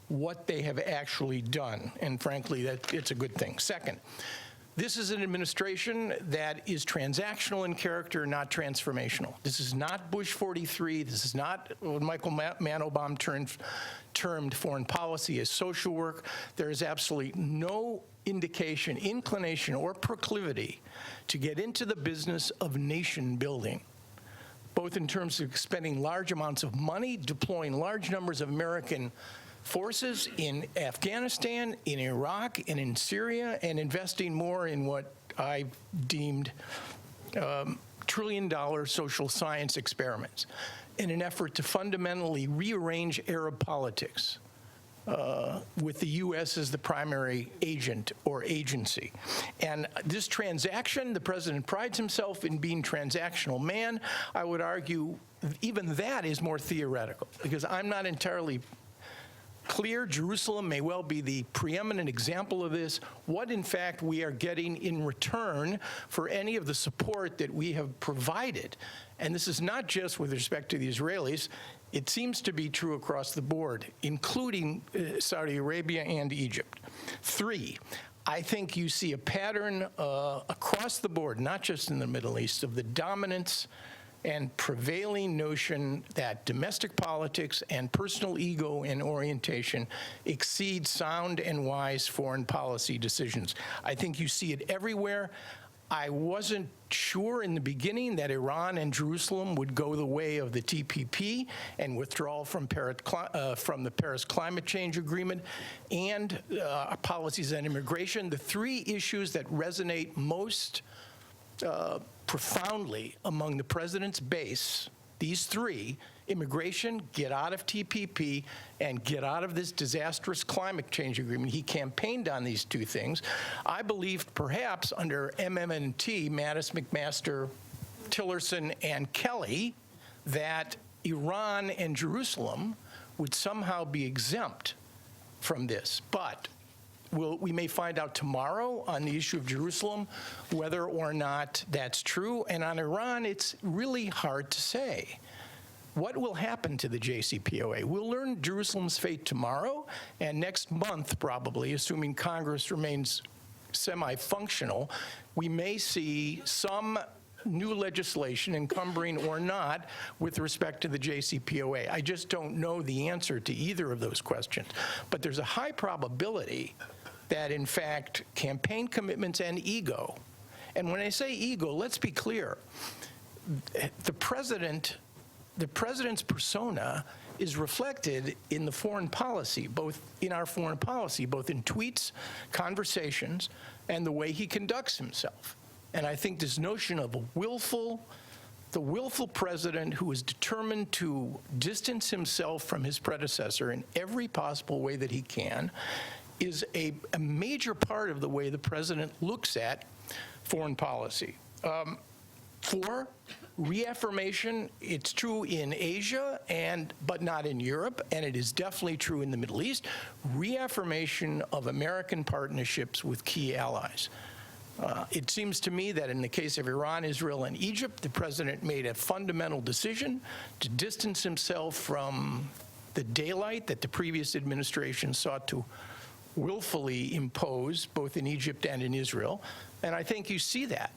what they have actually done, and frankly, it's a good thing. Second, this is an administration that is transactional in character, not transformational. This is not Bush 43. This is not what Michael Mandelbaum termed foreign policy as social work. There is absolutely no indication, inclination, or proclivity to get into the business of nation building, both in terms of spending large amounts of money, deploying large numbers of American forces in Afghanistan, in Iraq, and in Syria, and investing more in what I deemed trillion-dollar social science experiments in an effort to fundamentally rearrange Arab politics with the U.S. as the primary agent or agency. And this transaction, the president prides himself in being transactional man. I would argue even that is more theoretical, because I'm not entirely clear. Jerusalem may well be the preeminent example of this. What, in fact, we are getting in return for any of the support that we have provided. And this is not just with respect to the Israelis. It seems to be true across the board, including Saudi Arabia and Egypt. 3, I think you see a pattern across the board, not just in the Middle East, of the dominance and prevailing notion that domestic politics and personal ego and orientation exceed sound and wise foreign policy decisions. I think you see it everywhere. I wasn't sure in the beginning that Iran and Jerusalem would go the way of the TPP and withdrawal from the Paris Climate Change Agreement and policies on immigration. The three issues that resonate most profoundly among the president's base, these three: immigration, get out of TPP, and get out of this disastrous climate change agreement. He campaigned on these two things. I believed perhaps under MMT, Mattis, McMaster, Tillerson, and Kelly, that Iran and Jerusalem would somehow be exempt from this. But we may find out tomorrow on the issue of Jerusalem whether or not that's true. And on Iran, it's really hard to say. What will happen to the JCPOA? We'll learn Jerusalem's fate tomorrow, and next month probably, assuming Congress remains semi-functional, we may see some new legislation, encumbering or not, with respect to the JCPOA. I just don't know the answer to either of those questions. But there's a high probability that, in fact, campaign commitments and ego, and when I say ego, let's be clear, the president's persona is reflected in the foreign policy, both in our foreign policy, both in tweets, conversations, and the way he conducts himself. And I think this notion of the willful president who is determined to distance himself from his predecessor in every possible way that he can is a major part of the way the president looks at foreign policy. Four, reaffirmation. It's true in Asia, but not in Europe, and it is definitely true in the Middle East. Reaffirmation of American partnerships with key allies. It seems to me that in the case of Iran, Israel, and Egypt, the president made a fundamental decision to distance himself from the daylight that the previous administration sought to willfully impose, both in Egypt and in Israel. And I think you see that.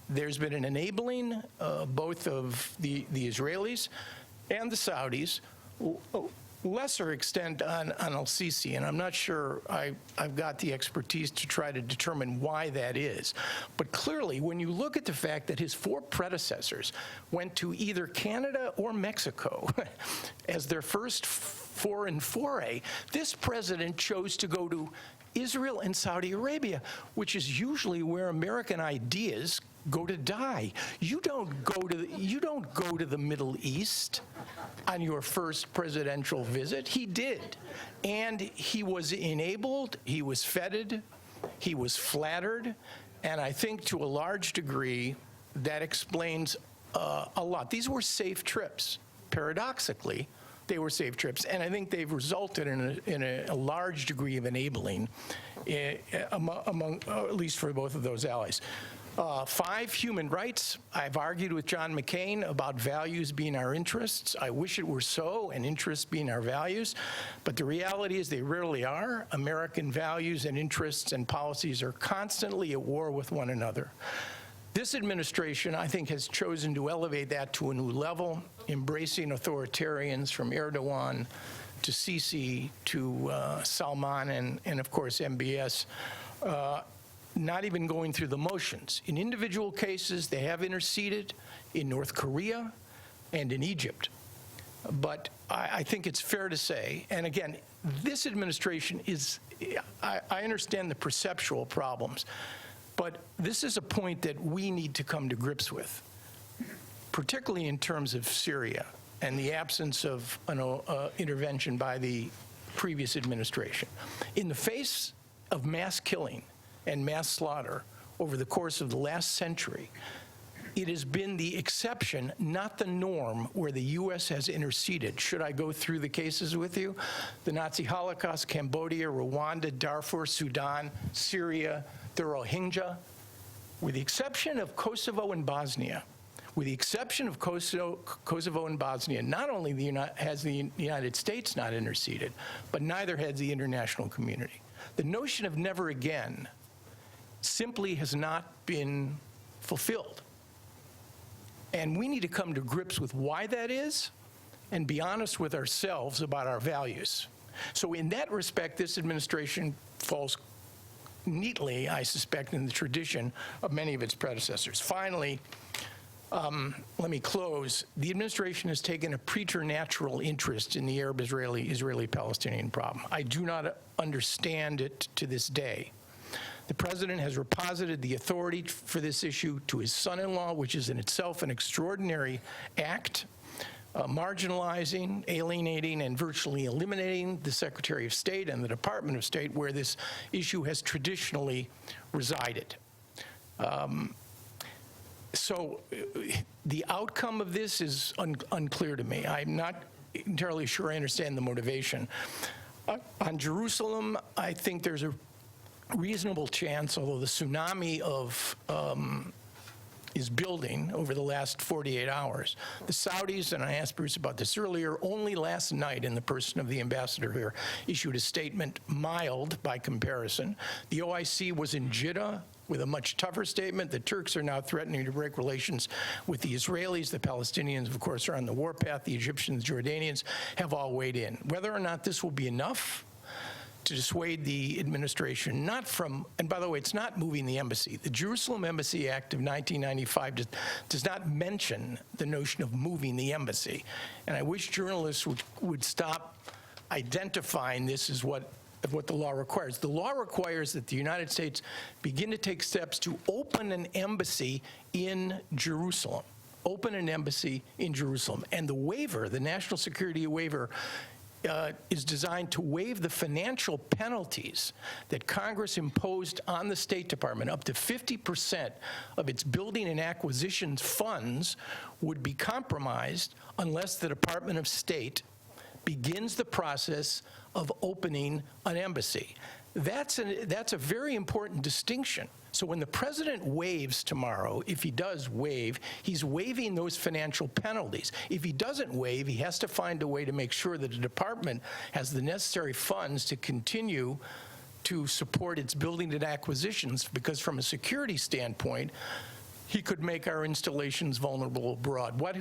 There's been an enabling, both of the Israelis and the Saudis, lesser extent on al-Sisi, and I'm not sure I've got the expertise to try to determine why that is. But clearly, when you look at the fact that his four predecessors went to either Canada or Mexico as their first foreign foray, this president chose to go to Israel and Saudi Arabia, which is usually where American ideas go to die. You don't go to the Middle East on your first presidential visit. He did. And he was enabled, he was feted, he was flattered, and I think to a large degree that explains a lot. These were safe trips. Paradoxically, they were safe trips, and I think they've resulted in a large degree of enabling among, at least for both of those allies. 5, human rights. I've argued with John McCain about values being our interests. I wish it were so, and interests being our values. But the reality is they rarely are. American values and interests and policies are constantly at war with one another. This administration, I think, has chosen to elevate that to a new level, embracing authoritarians from Erdogan to Sisi to Salman and of course, MBS. Not even going through the motions. In individual cases, they have interceded in North Korea and in Egypt. But I think it's fair to say, and again, this administration is, I understand the perceptual problems, but this is a point that we need to come to grips with, particularly in terms of Syria and the absence of intervention by the previous administration. In the face of mass killing and mass slaughter over the course of the last century, it has been the exception, not the norm, where the U.S. has interceded. Should I go through the cases with you? The Nazi Holocaust, Cambodia, Rwanda, Darfur, Sudan, Syria, the Rohingya. With the exception of Kosovo and Bosnia, not only has the United States not interceded, but neither has the international community. The notion of never again simply has not been fulfilled. And we need to come to grips with why that is and be honest with ourselves about our values. So in that respect, this administration falls neatly, I suspect, in the tradition of many of its predecessors. Finally, let me close. The administration has taken a preternatural interest in the Arab-Israeli-Palestinian problem. I do not understand it to this day. The president has reposited the authority for this issue to his son-in-law, which is in itself an extraordinary act, marginalizing, alienating, and virtually eliminating the Secretary of State and the Department of State, where this issue has traditionally resided. So the outcome of this is unclear to me. I'm not entirely sure I understand the motivation. On Jerusalem, I think there's a reasonable chance, although the tsunami of is building over the last 48 hours. The Saudis, and I asked Bruce about this earlier, only last night, in the person of the ambassador here, issued a statement mild by comparison. The OIC was in Jeddah with a much tougher statement. The Turks are now threatening to break relations with the Israelis. The Palestinians, of course, are on the warpath. The Egyptians, the Jordanians have all weighed in. Whether or not this will be enough to dissuade the administration, not from, and by the way, it's not moving the embassy. The Jerusalem Embassy Act of 1995 does not mention the notion of moving the embassy. And I wish journalists would stop identifying this as what the law requires. The law requires that the United States begin to take steps to open an embassy in Jerusalem. Open an embassy in Jerusalem. And the waiver, the national security waiver, is designed to waive the financial penalties that Congress imposed on the State Department. Up to 50% of its building and acquisitions funds would be compromised unless the Department of State begins the process of opening an embassy. That's a very important distinction. So when the president waives tomorrow, if he does waive, he's waiving those financial penalties. If he doesn't waive, he has to find a way to make sure that the department has the necessary funds to continue to support its building and acquisitions, because from a security standpoint, he could make our installations vulnerable abroad. What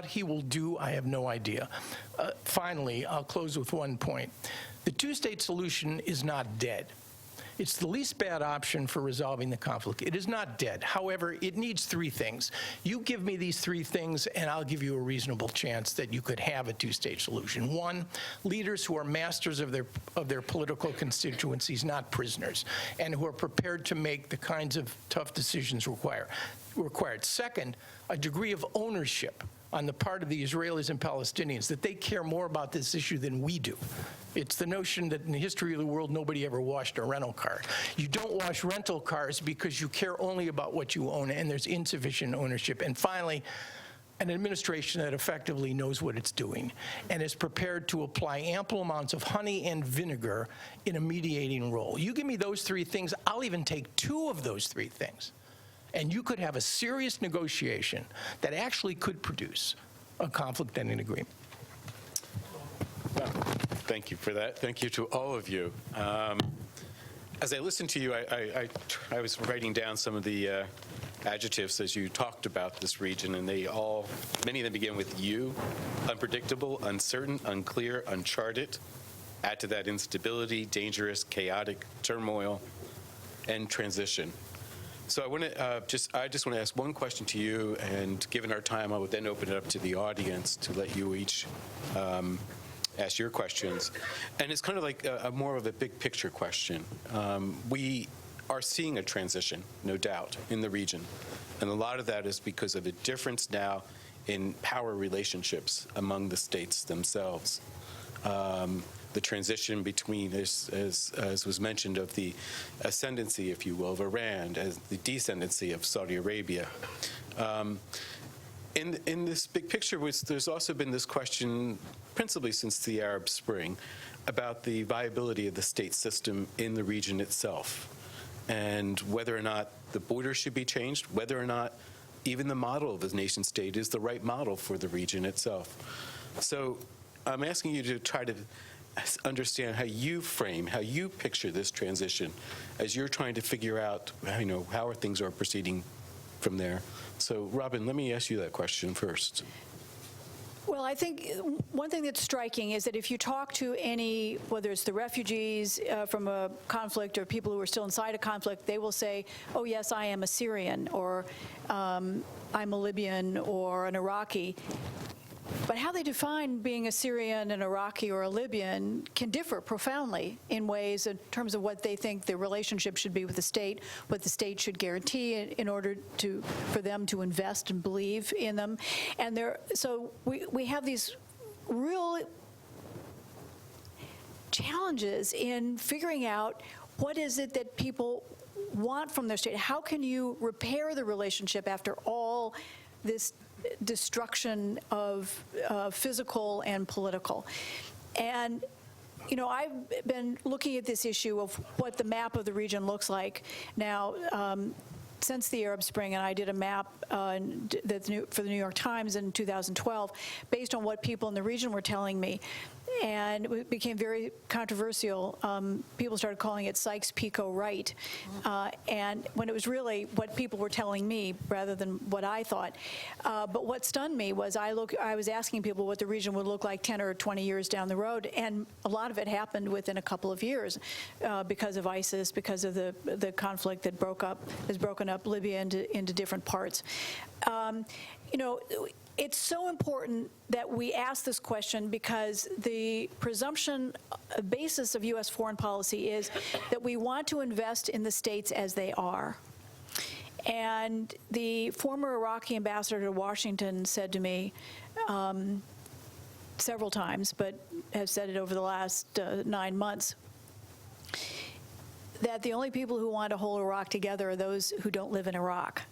he will do, I have no idea. Finally, I'll close with one point. The two-state solution is not dead. It's the least bad option for resolving the conflict. It is not dead. However, it needs three things. You give me these three things, and I'll give you a reasonable chance that you could have a two-state solution. One, leaders who are masters of their political constituencies, not prisoners, and who are prepared to make the kinds of tough decisions required. Second, a degree of ownership on the part of the Israelis and Palestinians, that they care more about this issue than we do. It's the notion that in the history of the world, nobody ever washed a rental car. You don't wash rental cars because you care only about what you own, and there's insufficient ownership. And finally, an administration that effectively knows what it's doing and is prepared to apply ample amounts of honey and vinegar in a mediating role. You give me those three things, I'll even take two of those three things. And you could have a serious negotiation that actually could produce a conflict-ending agreement. Well, thank you for that. Thank you to all of you. As I listened to you, I was writing down some of the adjectives as you talked about this region, and many of them begin with U: unpredictable, uncertain, unclear, uncharted. Add to that instability, dangerous, chaotic, turmoil, and transition. So I just want to ask one question to you, and given our time, I would then open it up to the audience to let you each ask your questions. And it's kind of like more of a big picture question. We are seeing a transition, no doubt, in the region. And a lot of that is because of a difference now in power relationships among the states themselves. The transition between, as was mentioned, of the ascendancy, if you will, of Iran, as the descendancy of Saudi Arabia. In this big picture, there's also been this question, principally since the Arab Spring, about the viability of the state system in the region itself, and whether or not the borders should be changed, whether or not even the model of the nation state is the right model for the region itself. So I'm asking you to try to understand how you frame, how you picture this transition as you're trying to figure out, how things are proceeding from there. So, Robin, let me ask you that question first. Well, I think one thing that's striking is that if you talk to any, whether it's the refugees from a conflict or people who are still inside a conflict, they will say, oh, yes, I am a Syrian, or I'm a Libyan or an Iraqi. But how they define being a Syrian, an Iraqi, or a Libyan can differ profoundly in ways in terms of what they think the relationship should be with the state, what the state should guarantee in order for them to invest and believe in them. And so we have these real challenges in figuring out what is it that people want from their state. How can you repair the relationship after all this destruction of physical and political? And, you know, I've been looking at this issue of what the map of the region looks like now since the Arab Spring, and I did a map for the New York Times in 2012 based on what people in the region were telling me. And it became very controversial. People started calling it Sykes-Picot Wright, and when it was really what people were telling me rather than what I thought. But what stunned me was I was asking people what the region would look like 10 or 20 years down the road, and a lot of it happened within a couple of years because of ISIS, because of the conflict that has broken up Libya into different parts. You know, it's so important that we ask this question because the presumption, basis of U.S. foreign policy is that we want to invest in the states as they are. And the former Iraqi ambassador to Washington said to me several times, but has said it over the last 9 months, that the only people who want to hold Iraq together are those who don't live in Iraq.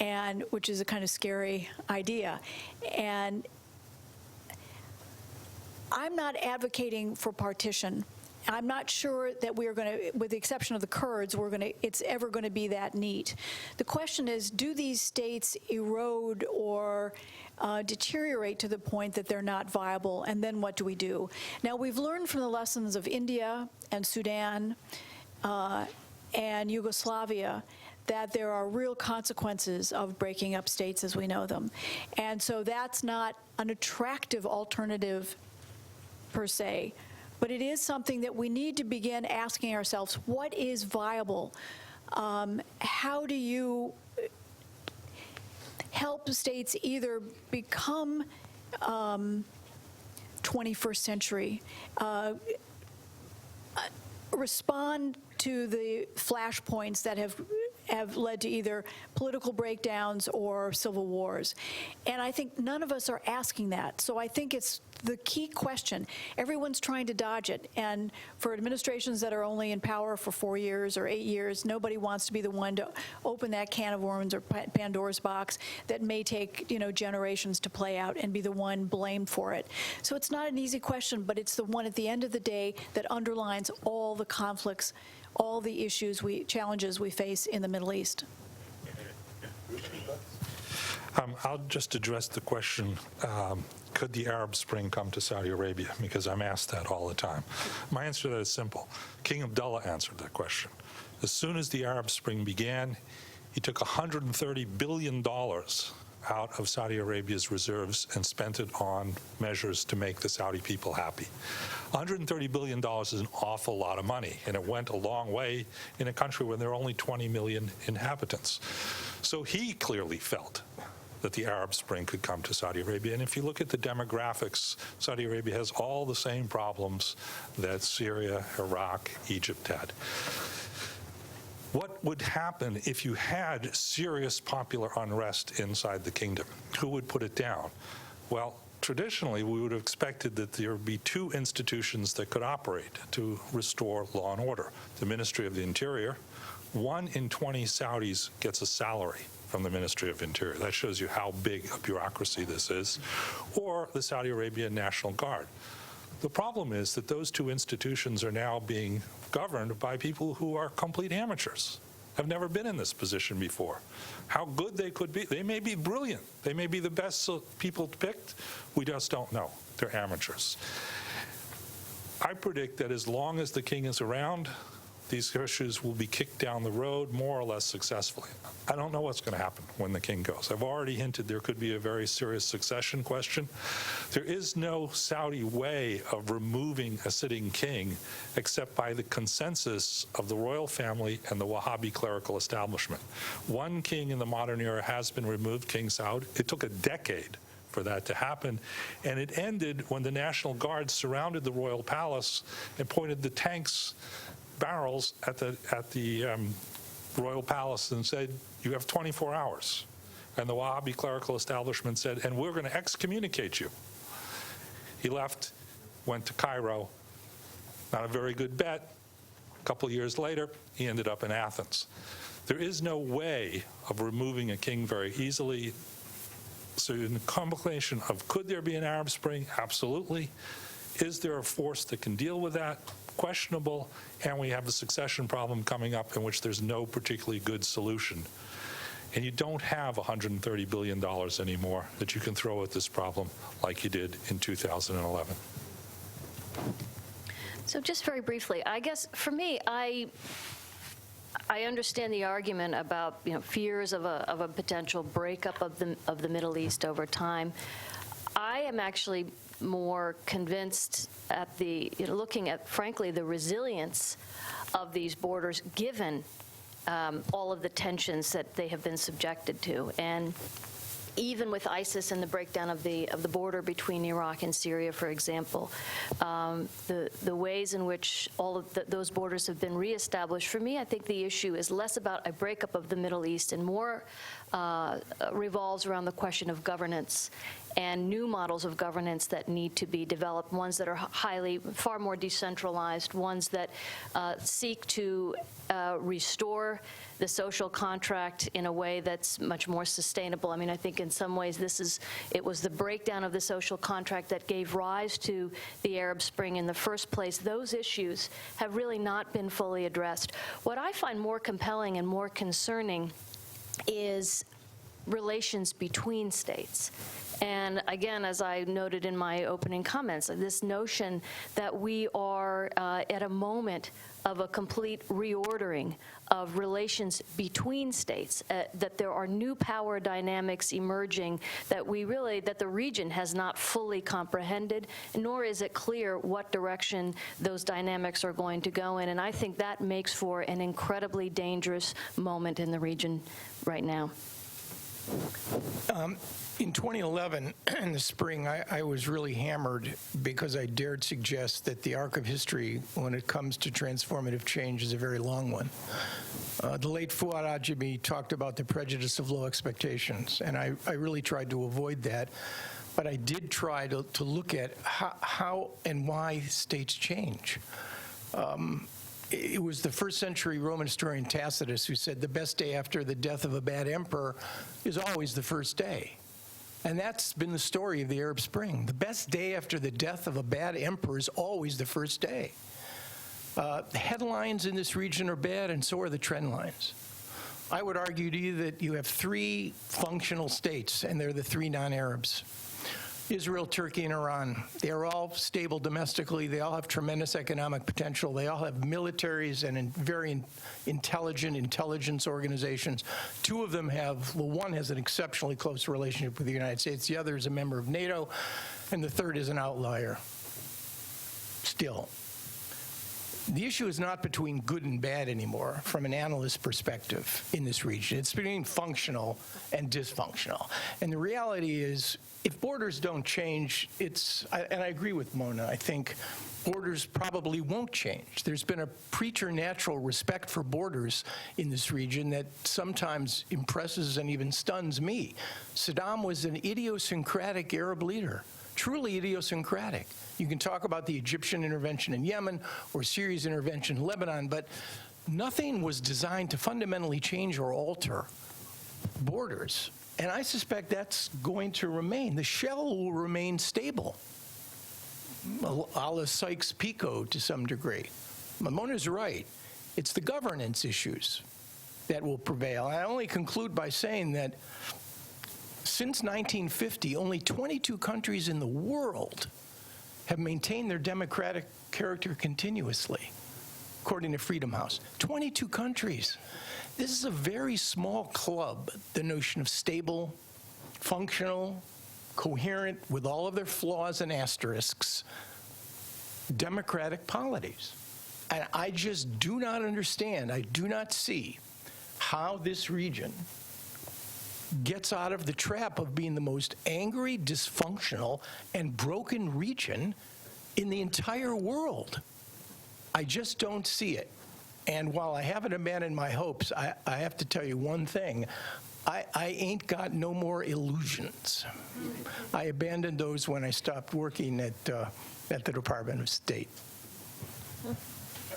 And which is a kind of scary idea. And I'm not advocating for partition. I'm not sure that we are going to, with the exception of the Kurds, it's ever going to be that neat. The question is, do these states erode or deteriorate to the point that they're not viable, and then what do we do? Now, we've learned from the lessons of India and Sudan and Yugoslavia that there are real consequences of breaking up states as we know them. And so that's not an attractive alternative per se, but it is something that we need to begin asking ourselves, what is viable? How do you help states either become 21st century, respond to the flashpoints that have led to either political breakdowns or civil wars? And I think none of us are asking that. So I think it's the key question. Everyone's trying to dodge it. And for administrations that are only in power for 4 years or 8 years, nobody wants to be the one to open that can of worms or Pandora's box that may take, you know, generations to play out and be the one blamed for it. So it's not an easy question, but it's the one at the end of the day that underlines all the conflicts, all the issues, challenges we face in the Middle East. I'll just address the question, could the Arab Spring come to Saudi Arabia? Because I'm asked that all the time. My answer to that is simple. King Abdullah answered that question. As soon as the Arab Spring began, he took $130 billion out of Saudi Arabia's reserves and spent it on measures to make the Saudi people happy. $130 billion is an awful lot of money, and it went a long way in a country where there are only 20 million inhabitants. So he clearly felt that the Arab Spring could come to Saudi Arabia. And if you look at the demographics, Saudi Arabia has all the same problems that Syria, Iraq, Egypt had. What would happen if you had serious popular unrest inside the kingdom? Who would put it down? Well, traditionally, we would have expected that there would be two institutions that could operate to restore law and order. The Ministry of the Interior. 1 in 20 Saudis gets a salary from the Ministry of Interior. That shows you how big a bureaucracy this is. Or the Saudi Arabian National Guard. The problem is that those two institutions are now being governed by people who are complete amateurs, have never been in this position before. How good they could be, they may be brilliant, they may be the best people picked, we just don't know. They're amateurs. I predict that as long as the king is around, these issues will be kicked down the road more or less successfully. I don't know what's going to happen when the king goes. I've already hinted there could be a very serious succession question. There is no Saudi way of removing a sitting king except by the consensus of the royal family and the Wahhabi clerical establishment. One king in the modern era has been removed, King Saud. It took a decade for that to happen, and it ended when the National Guard surrounded the royal palace and pointed the tanks barrels at the royal palace and said, "You have 24 hours." And the Wahhabi clerical establishment said, "And we're going to excommunicate you." He left, went to Cairo. Not a very good bet. A couple of years later, he ended up in Athens. There is no way of removing a king very easily. So in the combination of, could there be an Arab Spring? Absolutely. Is there a force that can deal with that? Questionable. And we have a succession problem coming up in which there's no particularly good solution. And you don't have $130 billion anymore that you can throw at this problem like you did in 2011. So just very briefly, I guess for me, I understand the argument about, you know, fears of a potential breakup of the Middle East over time. I am actually more convinced at the, you know, looking at, frankly, the resilience of these borders given all of the tensions that they have been subjected to. And even with ISIS and the breakdown of the border between Iraq and Syria, for example, the ways in which all of those borders have been reestablished, for me, I think the issue is less about a breakup of the Middle East and more revolves around the question of governance and new models of governance that need to be developed, ones that are far more decentralized, ones that seek to restore the social contract in a way that's much more sustainable. I mean, I think in some ways it was the breakdown of the social contract that gave rise to the Arab Spring in the first place. Those issues have really not been fully addressed. What I find more compelling and more concerning is relations between states. And again, as I noted in my opening comments, this notion that we are at a moment of a complete reordering of relations between states, that there are new power dynamics emerging that the region has not fully comprehended, nor is it clear what direction those dynamics are going to go in. And I think that makes for an incredibly dangerous moment in the region right now. In 2011, in the spring, I was really hammered because I dared suggest that the arc of history, when it comes to transformative change, is a very long one. The late Fuad Ajami talked about the prejudice of low expectations, and I really tried to avoid that. But I did try to look at how and why states change. It was the first century Roman historian Tacitus who said the best day after the death of a bad emperor is always the first day. And that's been the story of the Arab Spring. The best day after the death of a bad emperor is always the first day. The headlines in this region are bad, and so are the trend lines. I would argue to you that you have three functional states, and they're the three non-Arabs. Israel, Turkey, and Iran. They are all stable domestically. They all have tremendous economic potential. They all have militaries and very intelligent intelligence organizations. Two of them have, well, one has an exceptionally close relationship with the United States. The other is a member of NATO. And the third is an outlier. Still. The issue is not between good and bad anymore from an analyst perspective in this region. It's between functional and dysfunctional. And the reality is, if borders don't change, and I agree with Mona, I think borders probably won't change. There's been a preternatural respect for borders in this region that sometimes impresses and even stuns me. Saddam was an idiosyncratic Arab leader, truly idiosyncratic. You can talk about the Egyptian intervention in Yemen or Syria's intervention in Lebanon, but nothing was designed to fundamentally change or alter borders. And I suspect that's going to remain. The shell will remain stable, a la Sykes-Picot to some degree. Mona's right. It's the governance issues that will prevail. I only conclude by saying that since 1950, only 22 countries in the world have maintained their democratic character continuously. according to Freedom House. 22 countries. This is a very small club, the notion of stable, functional, coherent, with all of their flaws and asterisks, democratic polities. And I just do not understand, I do not see how this region gets out of the trap of being the most angry, dysfunctional, and broken region in the entire world. I just don't see it. And while I haven't abandoned my hopes, I have to tell you one thing. I ain't got no more illusions. I abandoned those when I stopped working at the Department of State.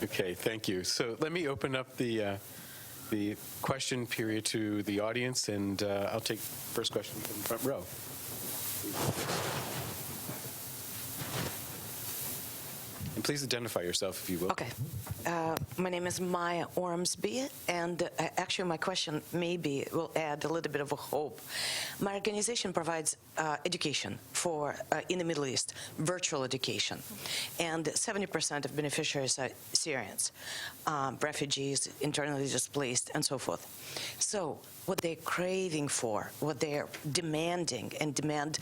Okay, thank you. So let me open up the question period to the audience, and I'll take first question from the front row. And please identify yourself, if you will. Okay. My name is Maya Ormsby, and actually my question maybe will add a little bit of a hope. My organization provides education for in the Middle East, virtual education, and 70% of beneficiaries are Syrians, refugees, internally displaced, and so forth. So what they're craving for, what they're demanding, and demand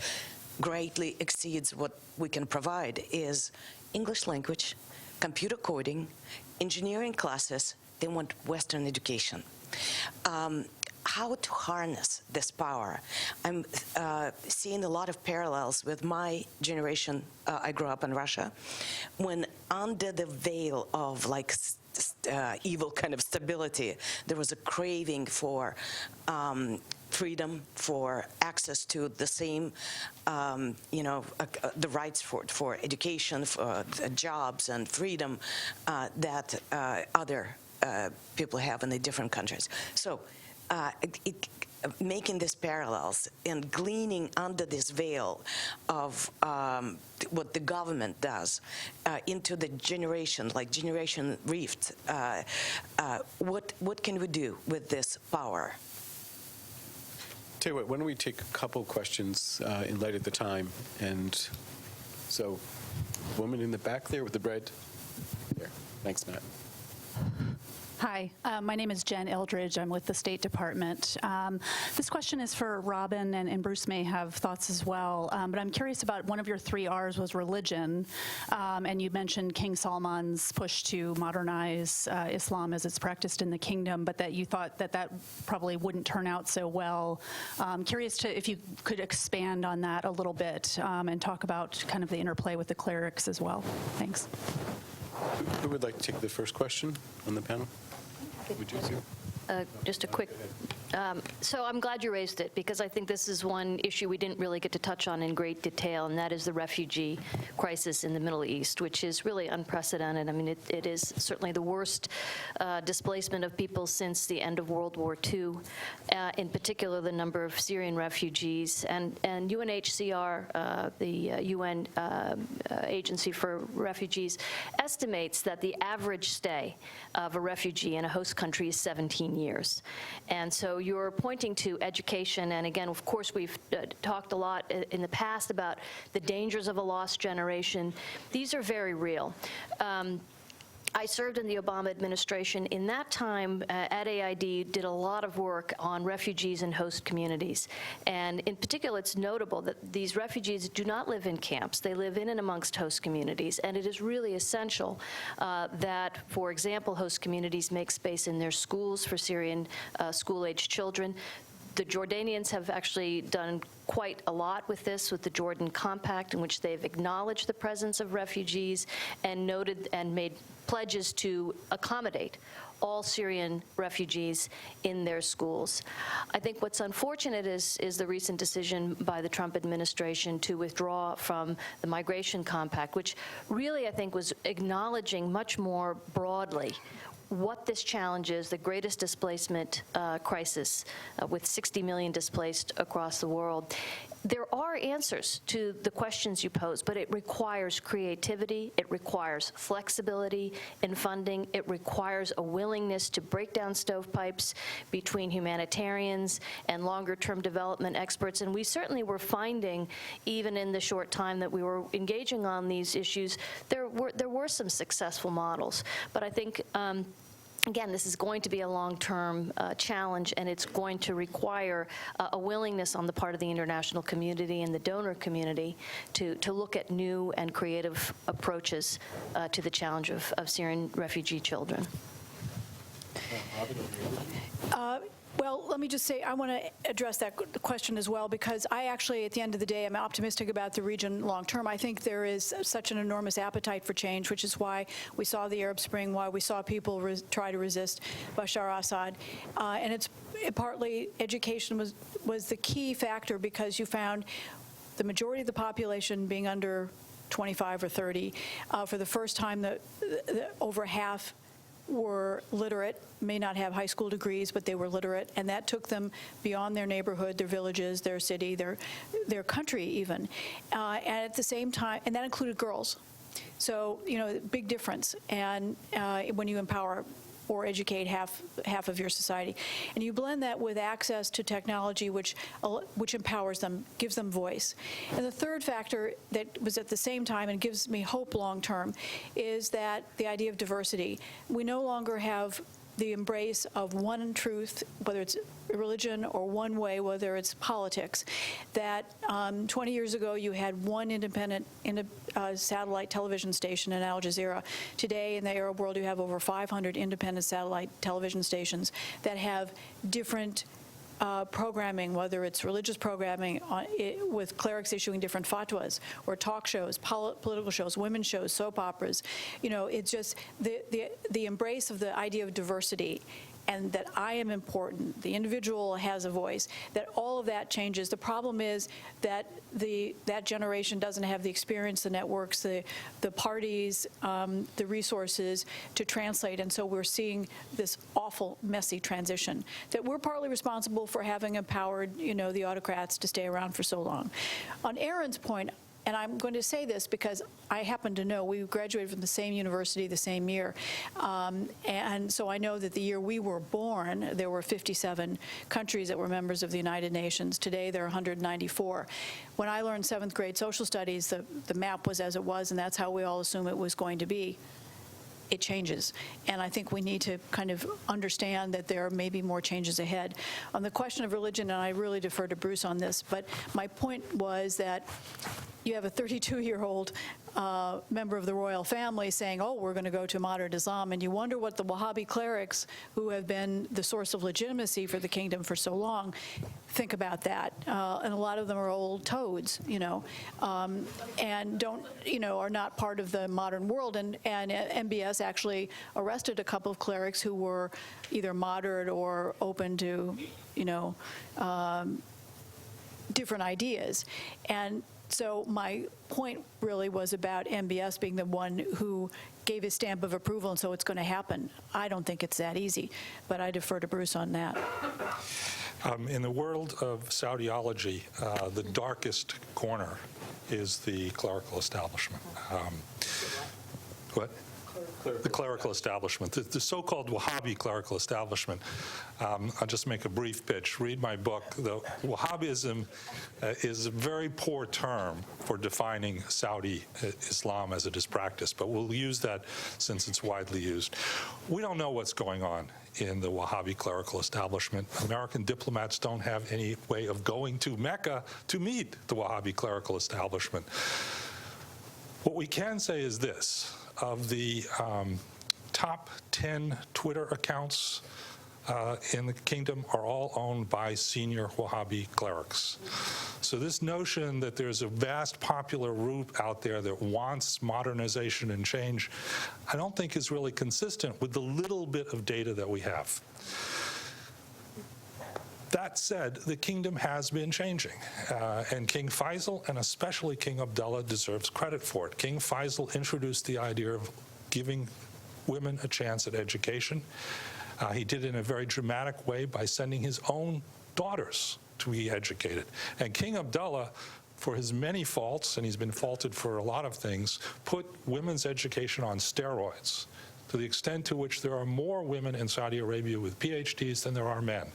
greatly exceeds what we can provide, is English language, computer coding, engineering classes. They want Western education. How to harness this power? I'm seeing a lot of parallels with my generation. I grew up in Russia, when under the veil of like evil kind of stability, there was a craving for freedom, for access to the same, the rights for education, for jobs and freedom that other people have in the different countries. So making these parallels and gleaning under this veil of what the government does into the generation rift, what can we do with this power? Tell you what, why don't we take a couple questions in light of the time? And so, woman in the back there with the bread. There. Thanks, Matt. Hi, my name is Jen Eldridge. I'm with the State Department. This question is for Robin, and Bruce may have thoughts as well. But I'm curious about one of your 3 R's was religion. And you mentioned King Salman's push to modernize Islam as it's practiced in the kingdom, but that you thought that probably wouldn't turn out so well. Curious if you could expand on that a little bit and talk about kind of the interplay with the clerics as well. Thanks. Who would like to take the first question on the panel? Would you, Sue? Just a quick, so I'm glad you raised it, because I think this is one issue we didn't really get to touch on in great detail, and that is the refugee crisis in the Middle East, which is really unprecedented. I mean, it is certainly the worst displacement of people since the end of World War II, in particular the number of Syrian refugees. And UNHCR, the UN Agency for Refugees, estimates that the average stay of a refugee in a host country is 17 years. And so you're pointing to education, and again, of course, we've talked a lot in the past about the dangers of a lost generation. These are very real. I served in the Obama administration. In that time, at AID, did a lot of work on refugees and host communities. And in particular, it's notable that these refugees do not live in camps. They live in and amongst host communities. And it is really essential that, for example, host communities make space in their schools for Syrian school-aged children. The Jordanians have actually done quite a lot with this, with the Jordan Compact, in which they've acknowledged the presence of refugees and noted and made pledges to accommodate all Syrian refugees in their schools. I think what's unfortunate is the recent decision by the Trump administration to withdraw from the Migration Compact, which really, I think, was acknowledging much more broadly what this challenge is, the greatest displacement crisis with 60 million displaced across the world. There are answers to the questions you pose, but it requires creativity, it requires flexibility in funding, it requires a willingness to break down stovepipes between humanitarians and longer-term development experts. And we certainly were finding, even in the short time that we were engaging on these issues, there were some successful models. But I think again, this is going to be a long-term challenge, and it's going to require a willingness on the part of the international community and the donor community to look at new and creative approaches to the challenge of Syrian refugee children. Well, let me just say, I want to address that question as well, because I actually, at the end of the day, am optimistic about the region long term. I think there is such an enormous appetite for change, which is why we saw the Arab Spring, why we saw people try to resist Bashar Assad. And it's partly education was the key factor, because you found the majority of the population being under 25 or 30. For the first time, over half were literate, may not have high school degrees, but they were literate, and that took them beyond their neighborhood, their villages, their city, their country even. And at the same time, and that included girls. So, you know, big difference. And when you empower or educate half of your society. And you blend that with access to technology, which empowers them, gives them voice. And the third factor that was at the same time and gives me hope long term is that the idea of diversity. We no longer have the embrace of one truth, whether it's religion, or one way, whether it's politics. That 20 years ago, you had one independent satellite television station in Al Jazeera. Today, in the Arab world, you have over 500 independent satellite television stations that have different programming, whether it's religious programming with clerics issuing different fatwas, or talk shows, political shows, women's shows, soap operas. You know, it's just the embrace of the idea of diversity, and that I am important, the individual has a voice, that all of that changes. The problem is that that generation doesn't have the experience, the networks, the parties, the resources to translate, and so we're seeing this awful, messy transition that we're partly responsible for having empowered, you know, the autocrats to stay around for so long. On Aaron's point, and I'm going to say this because I happen to know we graduated from the same university the same year. And so I know that the year we were born, there were 57 countries that were members of the United Nations. Today, there are 194. When I learned 7th grade social studies, the map was as it was, and that's how we all assume it was going to be. It changes. And I think we need to kind of understand that there may be more changes ahead. On the question of religion, and I really defer to Bruce on this, but my point was that you have a 32-year-old member of the royal family saying, oh, we're going to go to moderate Islam, and you wonder what the Wahhabi clerics, who have been the source of legitimacy for the kingdom for so long, think about that. And a lot of them are old toads, you know, and don't, you know, are not part of the modern world. And MBS actually arrested a couple of clerics who were either moderate or open to, you know, different ideas. And so my point really was about MBS being the one who gave his stamp of approval, and so it's going to happen. I don't think it's that easy, but I defer to Bruce on that. In the world of Saudiology, the darkest corner is the clerical establishment. What? The clerical establishment, the so-called Wahhabi clerical establishment. I'll just make a brief pitch. Read my book. The Wahhabism is a very poor term for defining Saudi Islam as it is practiced, but we'll use that since it's widely used. We don't know what's going on in the Wahhabi clerical establishment. American diplomats don't have any way of going to Mecca to meet the Wahhabi clerical establishment. What we can say is this. Of the top 10 Twitter accounts in the kingdom are all owned by senior Wahhabi clerics. So this notion that there's a vast popular group out there that wants modernization and change, I don't think is really consistent with the little bit of data that we have. That said, the kingdom has been changing, and King Faisal, and especially King Abdullah, deserves credit for it. King Faisal introduced the idea of giving women a chance at education. He did it in a very dramatic way by sending his own daughters to be educated. And King Abdullah, for his many faults, and he's been faulted for a lot of things, put women's education on steroids, to the extent to which there are more women in Saudi Arabia with PhDs than there are men.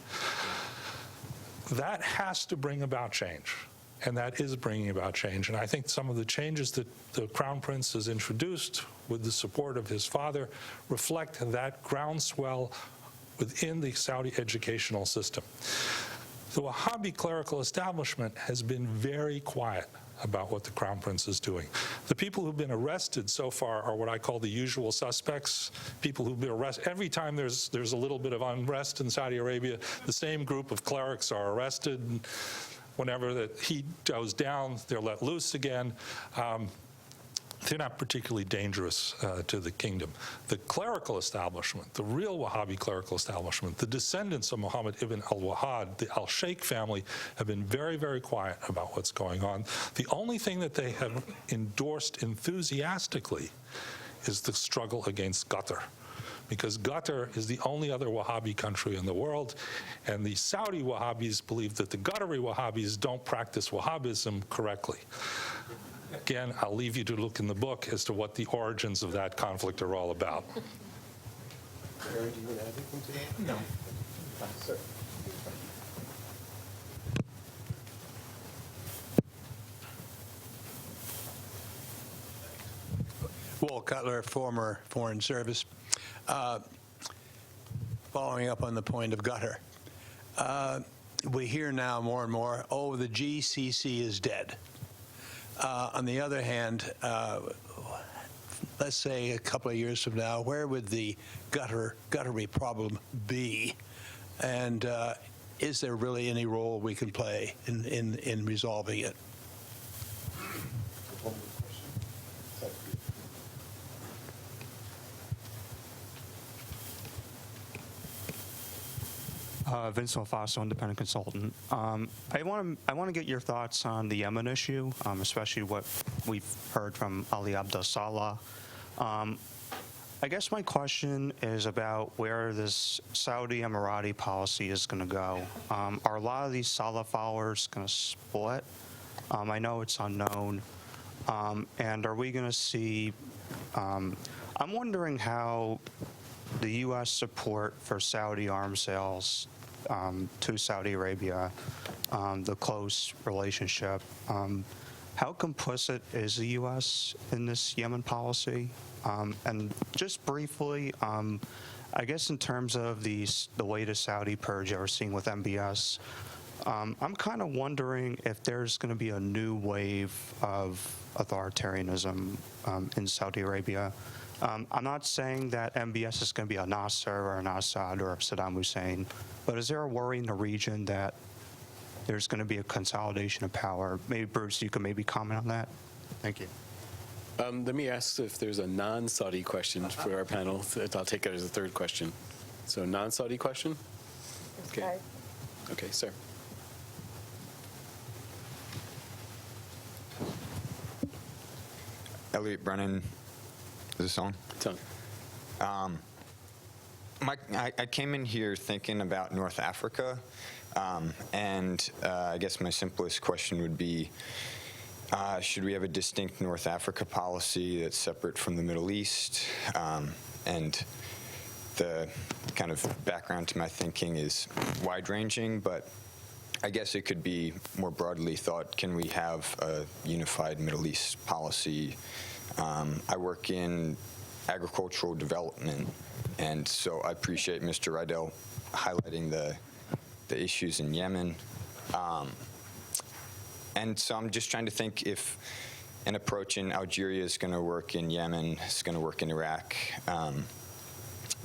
That has to bring about change, and that is bringing about change. And I think some of the changes that the Crown Prince has introduced with the support of his father reflect that groundswell within the Saudi educational system. The Wahhabi clerical establishment has been very quiet about what the Crown Prince is doing. The people who've been arrested so far are what I call the usual suspects, people who've been arrested. Every time there's a little bit of unrest in Saudi Arabia, the same group of clerics are arrested. Whenever the heat goes down, they're let loose again. They're not particularly dangerous to the kingdom. The clerical establishment, the real Wahhabi clerical establishment, the descendants of Muhammad ibn al-Wahhab, the al-Sheikh family, have been very, very quiet about what's going on. The only thing that they have endorsed enthusiastically is the struggle against Qatar, because Qatar is the only other Wahhabi country in the world, and the Saudi Wahhabis believe that the Qatari Wahhabis don't practice Wahhabism correctly. Again, I'll leave you to look in the book as to what the origins of that conflict are all about. Aaron, do you want to add anything to that? No. Sir. Walt Cutler, former Foreign Service. Following up on the point of Qatar, we hear now more and more, oh, the GCC is dead. On the other hand, let's say a couple of years from now, where would the Qatari problem be? And is there really any role we can play in resolving it? Vincent Faso, independent consultant. I want to get your thoughts on the Yemen issue, especially what we've heard from Ali Abdel Salah. I guess my question is about where this Saudi Emirati policy is going to go. Are a lot of these Salah followers going to split? I know it's unknown. And are we going to see, I'm wondering how the U.S. support for Saudi arms sales to Saudi Arabia, the close relationship, how complicit is the U.S. in this Yemen policy? And just briefly, I guess in terms of the latest Saudi purge that we're seeing with MBS, I'm kind of wondering if there's going to be a new wave of authoritarianism in Saudi Arabia. I'm not saying that MBS is going to be a Nasser or an Assad or a Saddam Hussein, but is there a worry in the region that there's going to be a consolidation of power? Maybe, Bruce, you could maybe comment on that. Thank you. Let me ask if there's a non-Saudi question for our panel. I'll take it as a third question. So non-Saudi question? Okay. Okay, sir. Elliot Brennan. Is this on? It's on. I came in here thinking about North Africa, and I guess my simplest question would be, should we have a distinct North Africa policy that's separate from the Middle East? And the kind of background to my thinking is wide-ranging, but I guess it could be more broadly thought, can we have a unified Middle East policy? I work in agricultural development, and so I appreciate Mr. Rydell highlighting the issues in Yemen. And so I'm just trying to think if an approach in Algeria is going to work in Yemen, is going to work in Iraq,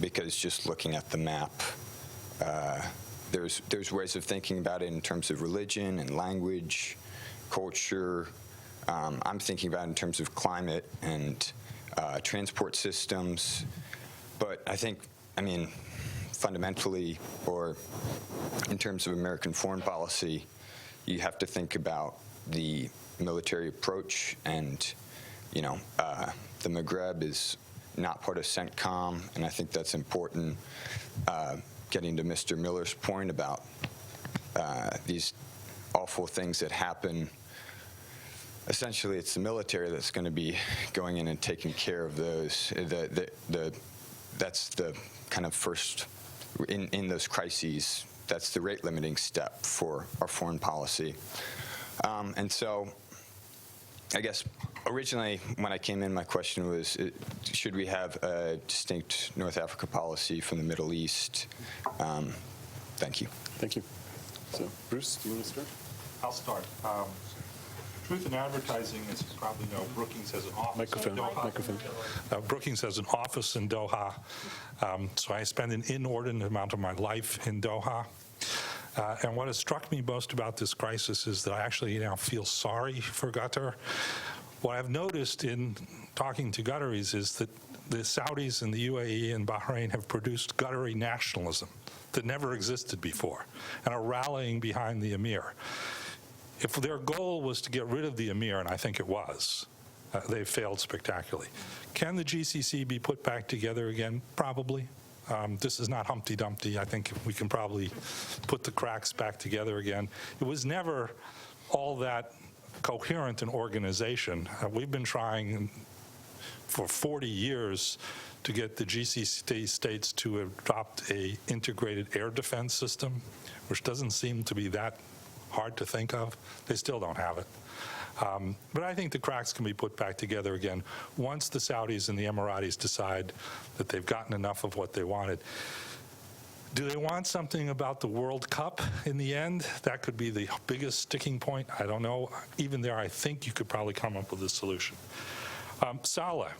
because just looking at the map, there's ways of thinking about it in terms of religion and language, culture. I'm thinking about it in terms of climate and transport systems. But I mean, fundamentally, or in terms of American foreign policy, you have to think about the military approach, and the Maghreb is not part of CENTCOM, and I think that's important. Getting to Mr. Miller's point about these awful things that happen, essentially it's the military that's going to be going in and taking care of those. That's the kind of first, in those crises, that's the rate limiting step for our foreign policy. And so I guess originally when I came in, my question was, should we have a distinct North Africa policy from the Middle East? Thank you. Thank you. So, Bruce, do you want to start? I'll start. Truth in advertising, as you probably know, Brookings has an office Microphone. in Doha. Microphone. Brookings has an office in Doha, so I spend an inordinate amount of my life in Doha. And what has struck me most about this crisis is that I actually now feel sorry for Qatar. What I've noticed in talking to Qataris is that the Saudis and the UAE and Bahrain have produced Qatari nationalism that never existed before and are rallying behind the emir. If their goal was to get rid of the emir, and I think it was, they failed spectacularly. Can the GCC be put back together again? Probably. This is not Humpty Dumpty. I think we can probably put the cracks back together again. It was never all that coherent an organization. We've been trying for 40 years to get the GCC states to adopt a integrated air defense system, which doesn't seem to be that hard to think of. They still don't have it. But I think the cracks can be put back together again once the Saudis and the Emiratis decide that they've gotten enough of what they wanted. Do they want something about the World Cup in the end? That could be the biggest sticking point. I don't know. Even there, I think you could probably come up with a solution. Saleh.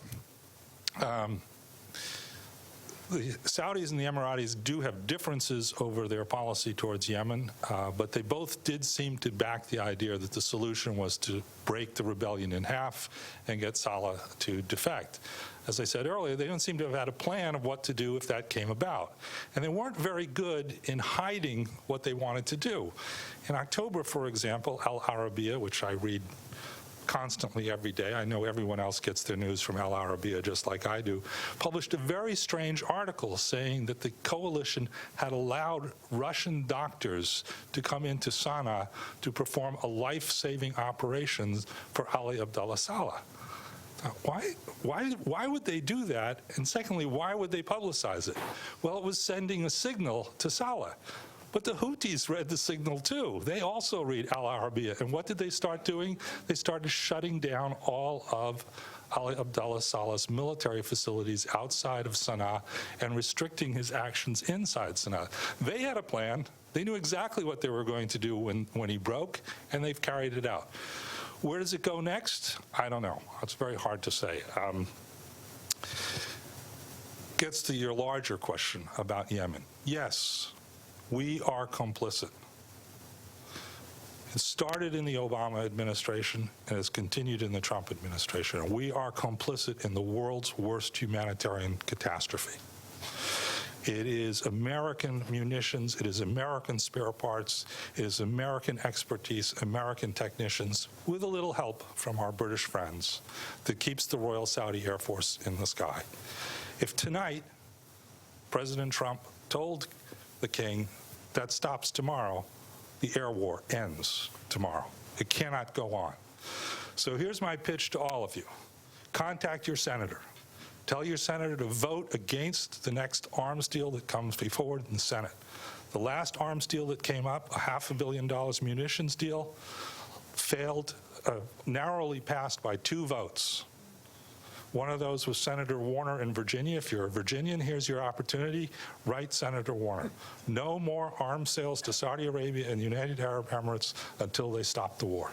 The Saudis and the Emiratis do have differences over their policy towards Yemen, but they both did seem to back the idea that the solution was to break the rebellion in half and get Saleh to defect. As I said earlier, they don't seem to have had a plan of what to do if that came about. And they weren't very good in hiding what they wanted to do. In October, for example, Al Arabiya, which I read constantly every day, I know everyone else gets their news from Al Arabiya just like I do, published a very strange article saying that the coalition had allowed Russian doctors to come into Sana'a to perform a life-saving operation for Ali Abdullah Saleh. Why would they do that? And secondly, why would they publicize it? Well, it was sending a signal to Saleh. But the Houthis read the signal too. They also read Al Arabiya. And what did they start doing? They started shutting down all of Ali Abdullah Saleh's military facilities outside of Sana'a and restricting his actions inside Sana'a. They had a plan. They knew exactly what they were going to do when he broke, and they've carried it out. Where does it go next? I don't know. It's very hard to say. Gets to your larger question about Yemen. Yes, we are complicit. It started in the Obama administration and has continued in the Trump administration. We are complicit in the world's worst humanitarian catastrophe. It is American munitions, it is American spare parts, it is American expertise, American technicians, with a little help from our British friends, that keeps the Royal Saudi Air Force in the sky. If tonight President Trump told the king that stops tomorrow, the air war ends tomorrow. It cannot go on. So here's my pitch to all of you. Contact your senator. Tell your senator to vote against the next arms deal that comes before in the Senate. The last arms deal that came up, a $500 million munitions deal, failed, narrowly passed by 2 votes. One of those was Senator Warner in Virginia. If you're a Virginian, here's your opportunity. Write Senator Warner. No more arms sales to Saudi Arabia and the United Arab Emirates until they stop the war.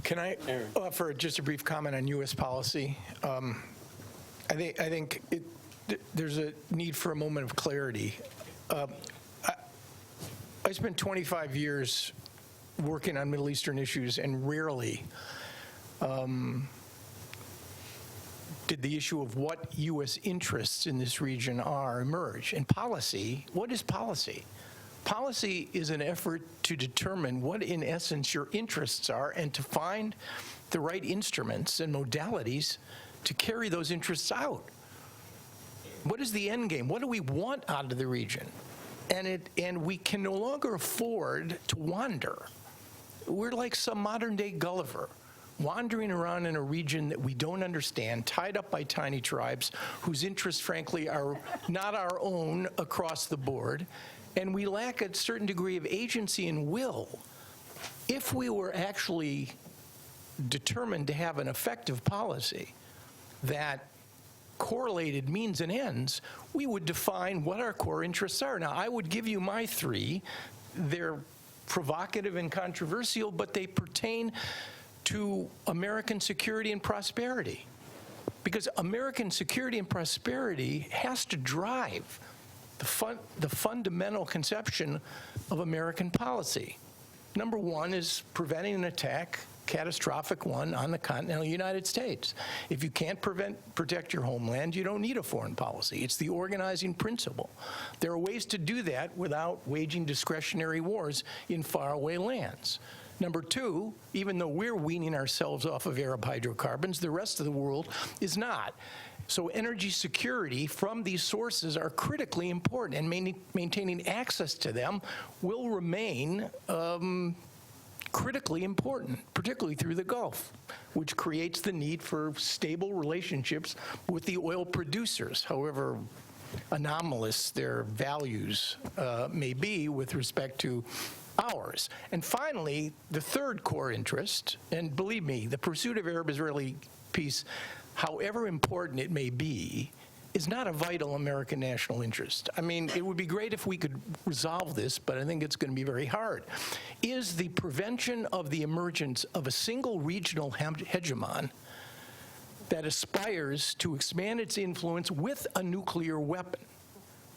Can I offer just a brief comment on U.S. policy? I think there's a need for a moment of clarity. I spent 25 years working on Middle Eastern issues, and rarely did the issue of what U.S. interests in this region are emerge. And policy, what is policy? Policy is an effort to determine what, in essence, your interests are and to find the right instruments and modalities to carry those interests out. What is the end game? What do we want out of the region? And we can no longer afford to wander. We're like some modern-day Gulliver, wandering around in a region that we don't understand, tied up by tiny tribes whose interests, frankly, are not our own across the board, and we lack a certain degree of agency and will. If we were actually determined to have an effective policy that correlated means and ends, we would define what our core interests are. Now, I would give you my three. They're provocative and controversial, but they pertain to American security and prosperity. Because American security and prosperity has to drive the fundamental conception of American policy. Number one is preventing an attack, catastrophic one, on the continental United States. If you can't protect your homeland, you don't need a foreign policy. It's the organizing principle. There are ways to do that without waging discretionary wars in faraway lands. Number two, even though we're weaning ourselves off of Arab hydrocarbons, the rest of the world is not. So energy security from these sources are critically important, and maintaining access to them will remain critically important, particularly through the Gulf, which creates the need for stable relationships with the oil producers, however anomalous their values may be with respect to ours. And finally, the third core interest, and believe me, the pursuit of Arab-Israeli peace, however important it may be, is not a vital American national interest. I mean, it would be great if we could resolve this, but I think it's going to be very hard. Is the prevention of the emergence of a single regional hegemon that aspires to expand its influence with a nuclear weapon,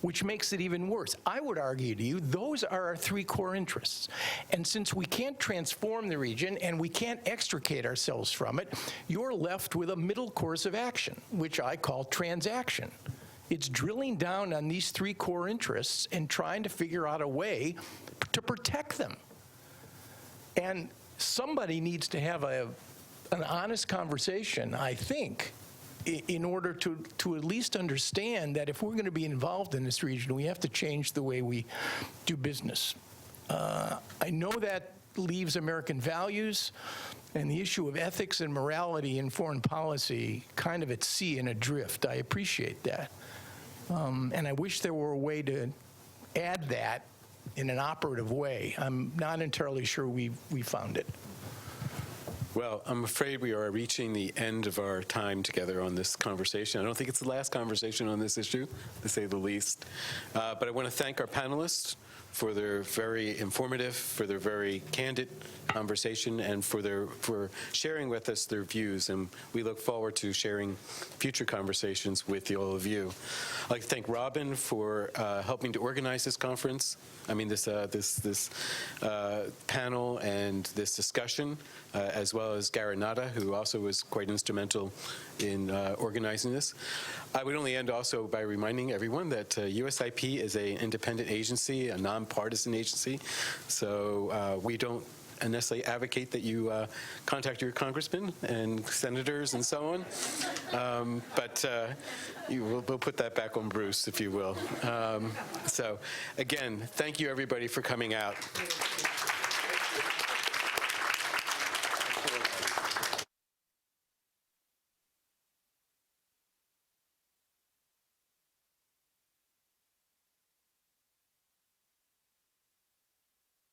which makes it even worse. I would argue to you, those are our three core interests. And since we can't transform the region and we can't extricate ourselves from it, you're left with a middle course of action, which I call transaction. It's drilling down on these three core interests and trying to figure out a way to protect them. And somebody needs to have an honest conversation, I think, in order to at least understand that if we're going to be involved in this region, we have to change the way we do business. I know that leaves American values and the issue of ethics and morality in foreign policy kind of at sea and adrift. I appreciate that. And I wish there were a way to add that in an operative way. I'm not entirely sure we found it. Well, I'm afraid we are reaching the end of our time together on this conversation. I don't think it's the last conversation on this issue, to say the least. But I want to thank our panelists for their very informative, for their very candid conversation, and for sharing with us their views. And we look forward to sharing future conversations with all of you. I'd like to thank Robin for helping to organize this conference. I mean, this panel and this discussion, as well as Garanata, who also was quite instrumental in organizing this. I would only end also by reminding everyone that USIP is an independent agency, a nonpartisan agency. So we don't necessarily advocate that you contact your congressmen and senators and so on. But we'll put that back on Bruce, if you will. So again, thank you everybody for coming out.